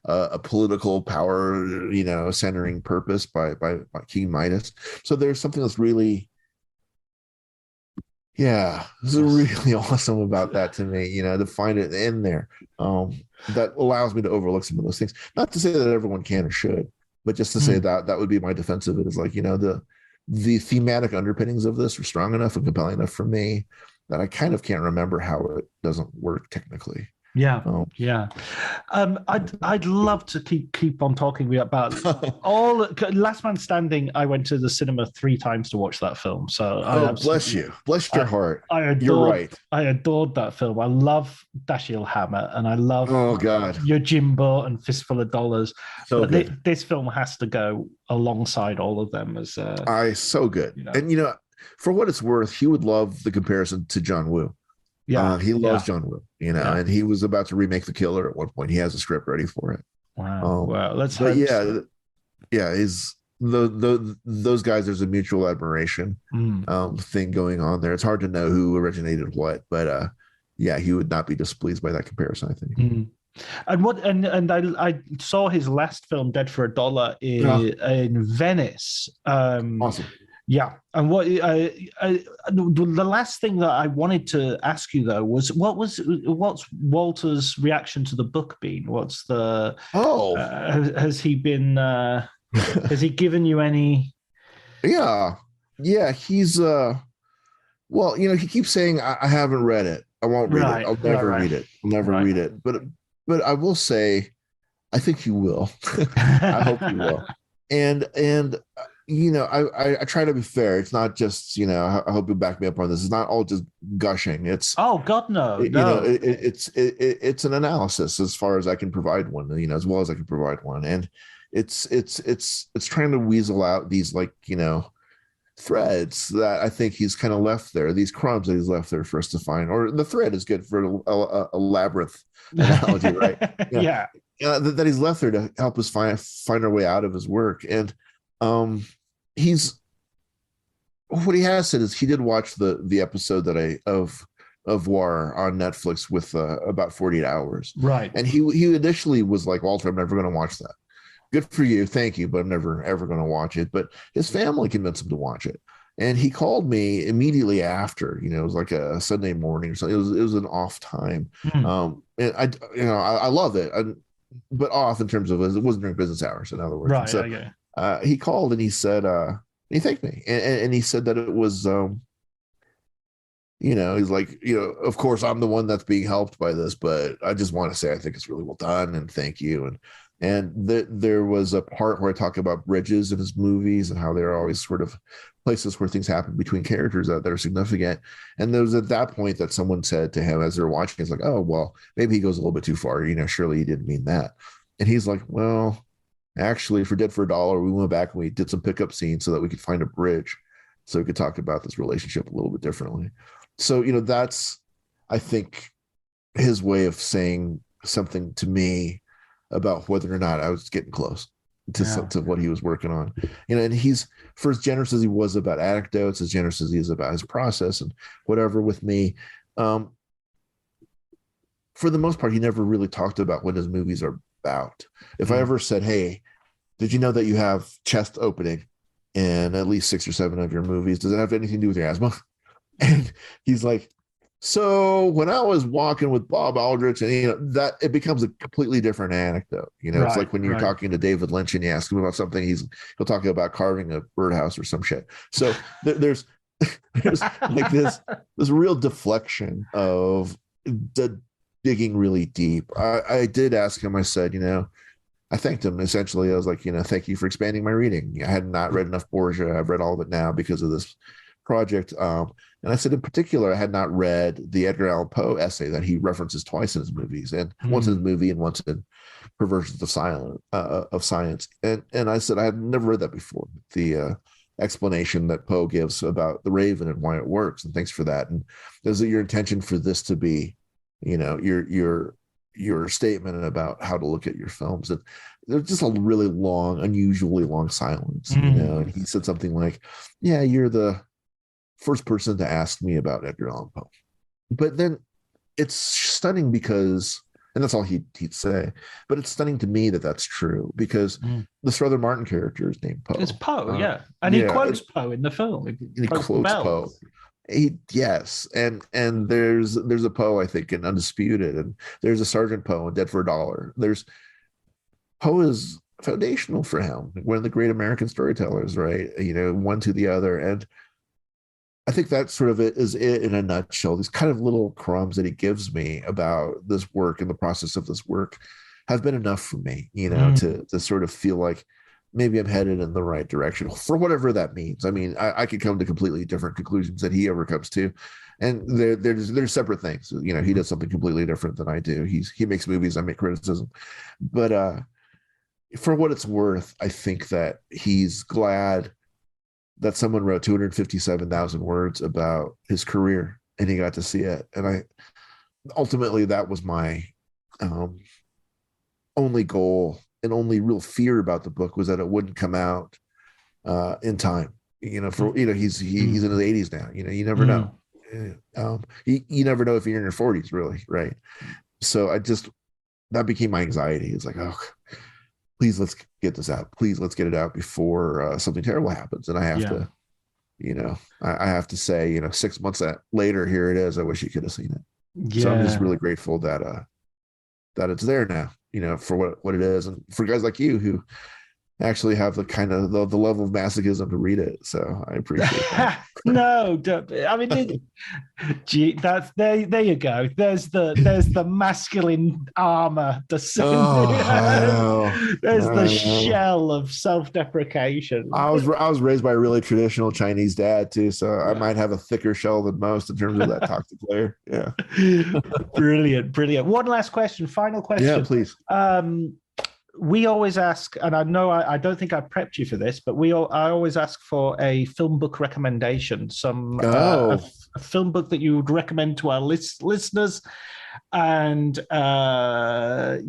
a political power centering purpose by King Midas. So there's something that's really this is really awesome about that to me, to find it in there, that allows me to overlook some of those things. Not to say that everyone can or should, but just to say that would be my defense of it, is like, the thematic underpinnings of this are strong enough and compelling enough for me that I kind of can't remember how it doesn't work technically. I'd love to keep on talking about all Last Man Standing. I went to the cinema 3 times to watch that film. So bless you, bless your heart. You're right. I adored that film. I love Dashiell Hammett, and I love Yojimbo and Fistful of Dollars. So but this film has to go alongside all of them as so good. And for what it's worth, he would love the comparison to John Woo. Yeah, He loves John Woo, and he was about to remake The Killer at one point. He has a script ready for it. Wow. Well, let's but hope yeah, so. yeah, those guys, there's a mutual admiration thing going on there. It's hard to know who originated what, but yeah, he would not be displeased by that comparison, I think. And I saw his last film, Dead for a Dollar, in Venice. Awesome. Yeah, and the last thing that I wanted to ask you though was what's Walter's reaction to the book been? What's the has he been has he given you any? Yeah, he's well, he keeps saying I haven't read it. I won't read it. I'll never read it. I'll never read it. But I will say, I think you will. I hope you will. And I try to be fair. It's not just I hope you back me up on this. It's not all just gushing. It's God no. It's an analysis as far as I can provide one. As well as I can provide one, and it's trying to weasel out these threads that I think he's kind of left there. These crumbs that he's left there for us to find. Or the thread is good for a labyrinth analogy, right? Yeah. That he's left there to help us find our way out of his work. And what he has said is he did watch the episode of War on Netflix with about 48 hours. Right. And he initially was like, Walter, I'm never going to watch that. Good for you. Thank you. But I'm never, ever going to watch it. But his family convinced him to watch it. And he called me immediately after, it was like a Sunday morning or something. It was an off time. And I love it. But off in terms of it wasn't during business hours, in other words. Right. So, he called and he said, he thanked me. And he said that it was, he's like, of course I'm the one that's being helped by this, but I just want to say, I think it's really well done and thank you. And there was a part where I talk about bridges in his movies and how they're always sort of places where things happen between characters that are significant. And there was at that point that someone said to him as they're watching, it's like, oh, well, maybe he goes a little bit too far. Surely he didn't mean that. And he's like, well, actually, for Dead for a Dollar, we went back and we did some pickup scenes so that we could find a bridge so we could talk about this relationship a little bit differently. So, that's, I think, his way of saying something to me about whether or not I was getting close to what he was working on. And he's, for as generous as he was about anecdotes, as generous as he is about his process and whatever with me, for the most part, he never really talked about what his movies are about. If I ever said, hey, did you know that you have chest opening in at least 6 or 7 of your movies? Does it have anything to do with your asthma? And he's like, so when I was walking with Bob Aldrich, and that it becomes a completely different anecdote. It's like when you're talking to David Lynch and you ask him about something, he'll talk about carving a birdhouse or some shit. So there's like this real deflection of digging really deep. I did ask him. I said, I thanked him essentially. I was like, thank you for expanding my reading. I had not read enough Borgia. I've read all of it now because of this project. And I said, in particular, I had not read the Edgar Allan Poe essay that he references twice in his movies, and once in his movie and once in Perversions of Science. And I said, I had never read that before. The explanation that Poe gives about the Raven and why it works. And thanks for that. And is it your intention for this to be, your statement about how to look at your films? And there's just a really long, unusually long silence, and he said something like, yeah, you're the first person to ask me about Edgar Allan Poe. But then it's stunning because, and that's all he'd say, but it's stunning to me that that's true because the Strother Martin character is named Poe. It's Poe, yeah. And he quotes Poe in the film. He quotes Poe. Yes, and there's a Poe, I think, in Undisputed, and there's a Sergeant Poe in Dead for a Dollar. Poe is foundational for him, one of the great American storytellers, right? One to the other. And I think that sort of it is it in a nutshell. These kind of little crumbs that he gives me about this work and the process of this work have been enough for me, to sort of feel like maybe I'm headed in the right direction for whatever that means. I mean, I could come to completely different conclusions that he ever comes to, and there's separate things. He does something completely different than I do. He makes movies, I make criticism, but for what it's worth, I think that he's glad that someone wrote 257,000 words about his career and he got to see it. And ultimately that was my only goal and only real fear about the book, was that it wouldn't come out in time. For he's in his 80s now. You never know. You never know if you're in your 40s, really, right? So that became my anxiety. It's like, oh, please, let's get this out. Please, let's get it out before something terrible happens. And I have to, I have to say, 6 months later, here it is. I wish you could have seen it. Yeah. So I'm just really grateful that it's there now, for what it is, and for guys like you who actually have the kind of the level of masochism to read it. So I appreciate that. No, I mean, gee, that's there you go. There's the masculine armor descending. There's the shell of self-deprecation. I was raised by a really traditional Chinese dad too, so I might have a thicker shell than most in terms of that toxic layer. Yeah. Brilliant. One last question, final question. Yeah, please. We always ask, and I know I don't think I prepped you for this, but I always ask for a film book recommendation, a film book that you would recommend to our listeners. And that's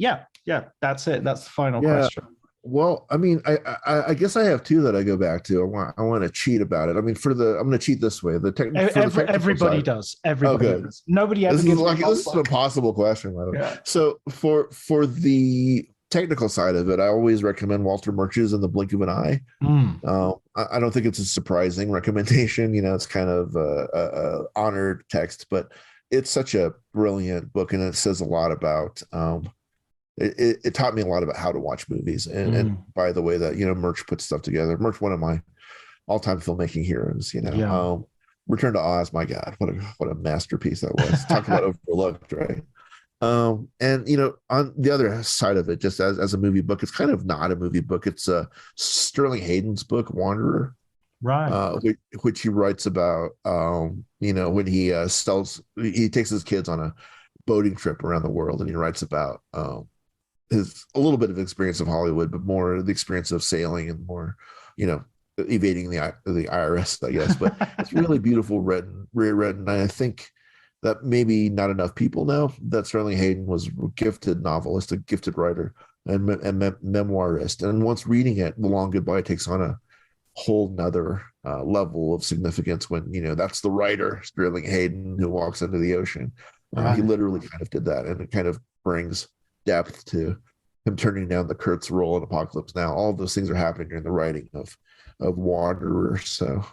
it. That's the final question. Well, I mean, I guess I have two that I go back to. I want to cheat about it. I mean, I'm going to cheat this way. Everybody does. Everybody does. Nobody ever. This is an impossible question, by the way. Yeah. So for the technical side of it, I always recommend Walter Murch's In the Blink of an Eye. I don't think it's a surprising recommendation. It's kind of a honored text, but it's such a brilliant book, and it says a lot about. It taught me a lot about how to watch movies, and by the way that Murch puts stuff together. Murch, one of my all-time filmmaking heroes. Return to Oz, my God, what a masterpiece that was. Talk about overlooked, right? And on the other side of it, just as a movie book, it's kind of not a movie book. It's Sterling Hayden's book, Wanderer, right? Which he writes about. When he he takes his kids on a boating trip around the world, and he writes about a little bit of experience of Hollywood, but more the experience of sailing and more, evading the IRS, I guess. But it's really beautiful, rewritten. And I think that maybe not enough people know that Sterling Hayden was a gifted novelist, a gifted writer, and memoirist. And once reading it, The Long Goodbye takes on a whole nother level of significance when, that's the writer, Sterling Hayden, who walks into the ocean. He literally kind of did that, and it kind of brings depth to him turning down the Kurtz role in Apocalypse Now. All of those things are happening during the writing of Wanderer. So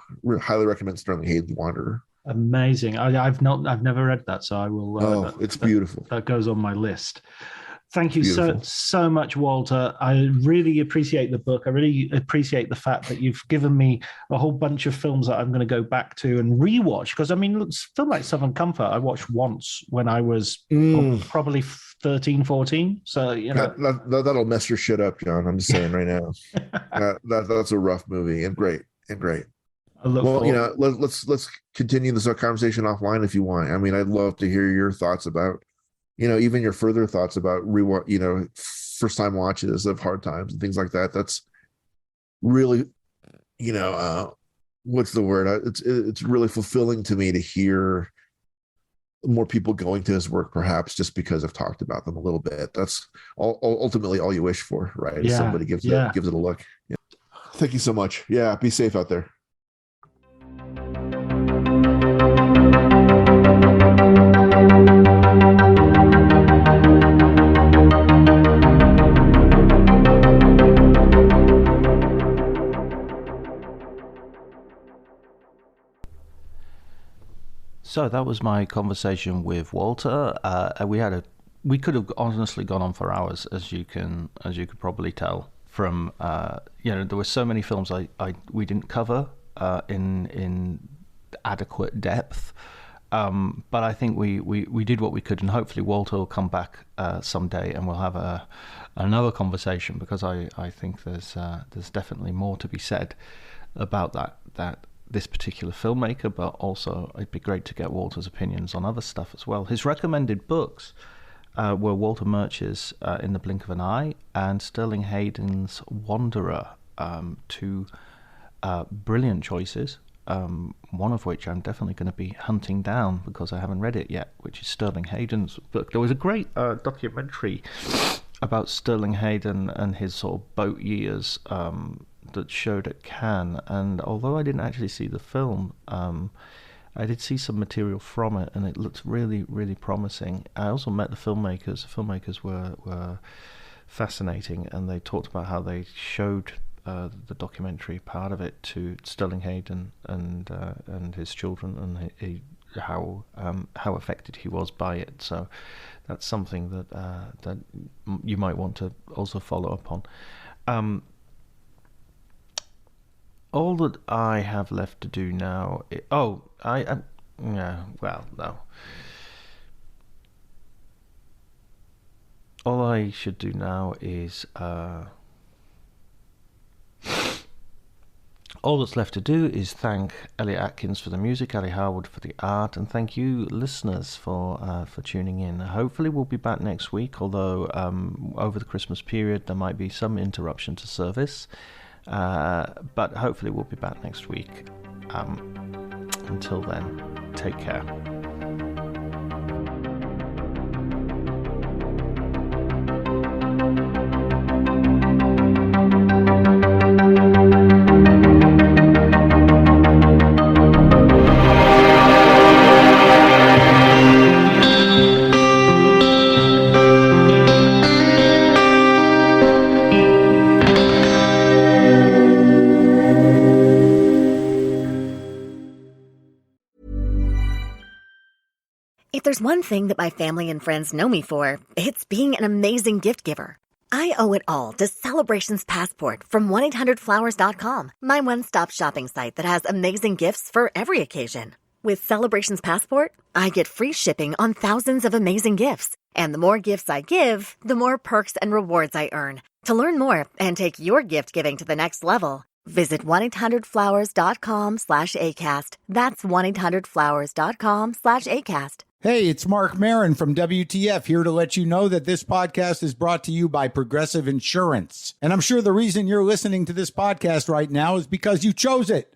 highly recommend Sterling Hayden's Wanderer. Amazing. I've never read that, so I will. It's beautiful. That goes on my list. Thank you so much, Walter. I really appreciate the book. I really appreciate the fact that you've given me a whole bunch of films that I'm going to go back to and rewatch. Because I mean, film like Southern Comfort, I watched once when I was probably 13, 14. So that'll mess your shit up, John. I'm just saying right now. That's a rough movie and great. Well, let's continue this conversation offline if you want. I mean, I'd love to hear your thoughts about, even your further thoughts about first time watches of Hard Times and things like that. That's really, what's the word? It's really fulfilling to me to hear more people going to his work, perhaps just because I've talked about them a little bit. That's ultimately all you wish for, right? Yeah, somebody gives it a look. Yeah. Thank you so much. Yeah, be safe out there. So that was my conversation with Walter. We could have honestly gone on for hours, as you could probably tell from there were so many films we didn't cover in adequate depth. But I think we did what we could, and hopefully Walter will come back someday, and we'll have another conversation, because I think there's definitely more to be said about that this particular filmmaker, but also it'd be great to get Walter's opinions on other stuff as well. His recommended books were Walter Murch's In the Blink of an Eye and Sterling Hayden's Wanderer, two brilliant choices. one of which I'm definitely going to be hunting down because I haven't read it yet, which is Sterling Hayden's book. There was a great documentary about Sterling Hayden and his sort of boat years that showed at Cannes, and although I didn't actually see the film, I did see some material from it, and it looked really, really promising. I also met the filmmakers. The filmmakers were fascinating, and they talked about how they showed the documentary part of it to Sterling Hayden and his children, and how affected he was by it. So that's something that you might want to also follow up on. All that I have left to do now... no. All I should do now is... all that's left to do is thank Elliot Atkins for the music, Ali Harwood for the art, and thank you, listeners, for tuning in. Hopefully we'll be back next week, although over the Christmas period there might be some interruption to service. But hopefully we'll be back next week. Until then, take care. If there's one thing that my family and friends know me for, it's being an amazing gift giver. I owe it all to Celebrations Passport from 1-800-Flowers.com, my one-stop shopping site that has amazing gifts for every occasion. With Celebrations Passport, I get free shipping on thousands of amazing gifts. And the more gifts I give, the more perks and rewards I earn. To learn more and take your gift giving to the next level, visit 1-800-Flowers.com/ACAST. That's 1-800-Flowers.com/ACAST. Hey, it's Mark Marin from WTF here to let you know that this podcast is brought to you by Progressive Insurance. And I'm sure the reason you're listening to this podcast right now is because you chose it.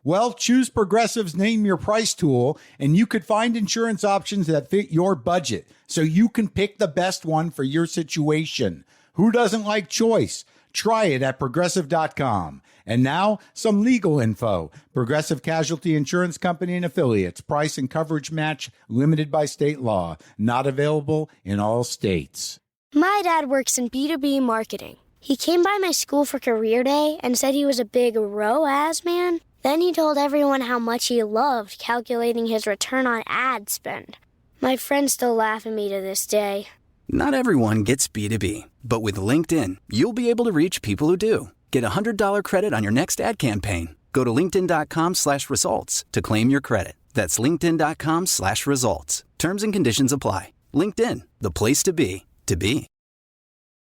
Well, choose Progressive's Name Your Price tool, and you could find insurance options that fit your budget, so you can pick the best one for your situation. Who doesn't like choice? Try it at Progressive.com. And now, some legal info. Progressive Casualty Insurance Company and Affiliates. Price and coverage match limited by state law. Not available in all states. My dad works in B2B marketing. He came by my school for career day and said he was a big ROAS man. Then he told everyone how much he loved calculating his return on ad spend. My friends still laugh at me to this day. Not everyone gets B2B, but with LinkedIn, you'll be able to reach people who do. Get a $100 credit on your next ad campaign. Go to linkedin.com/results to claim your credit. That's linkedin.com/results. Terms and conditions apply. LinkedIn, the place to be, to be.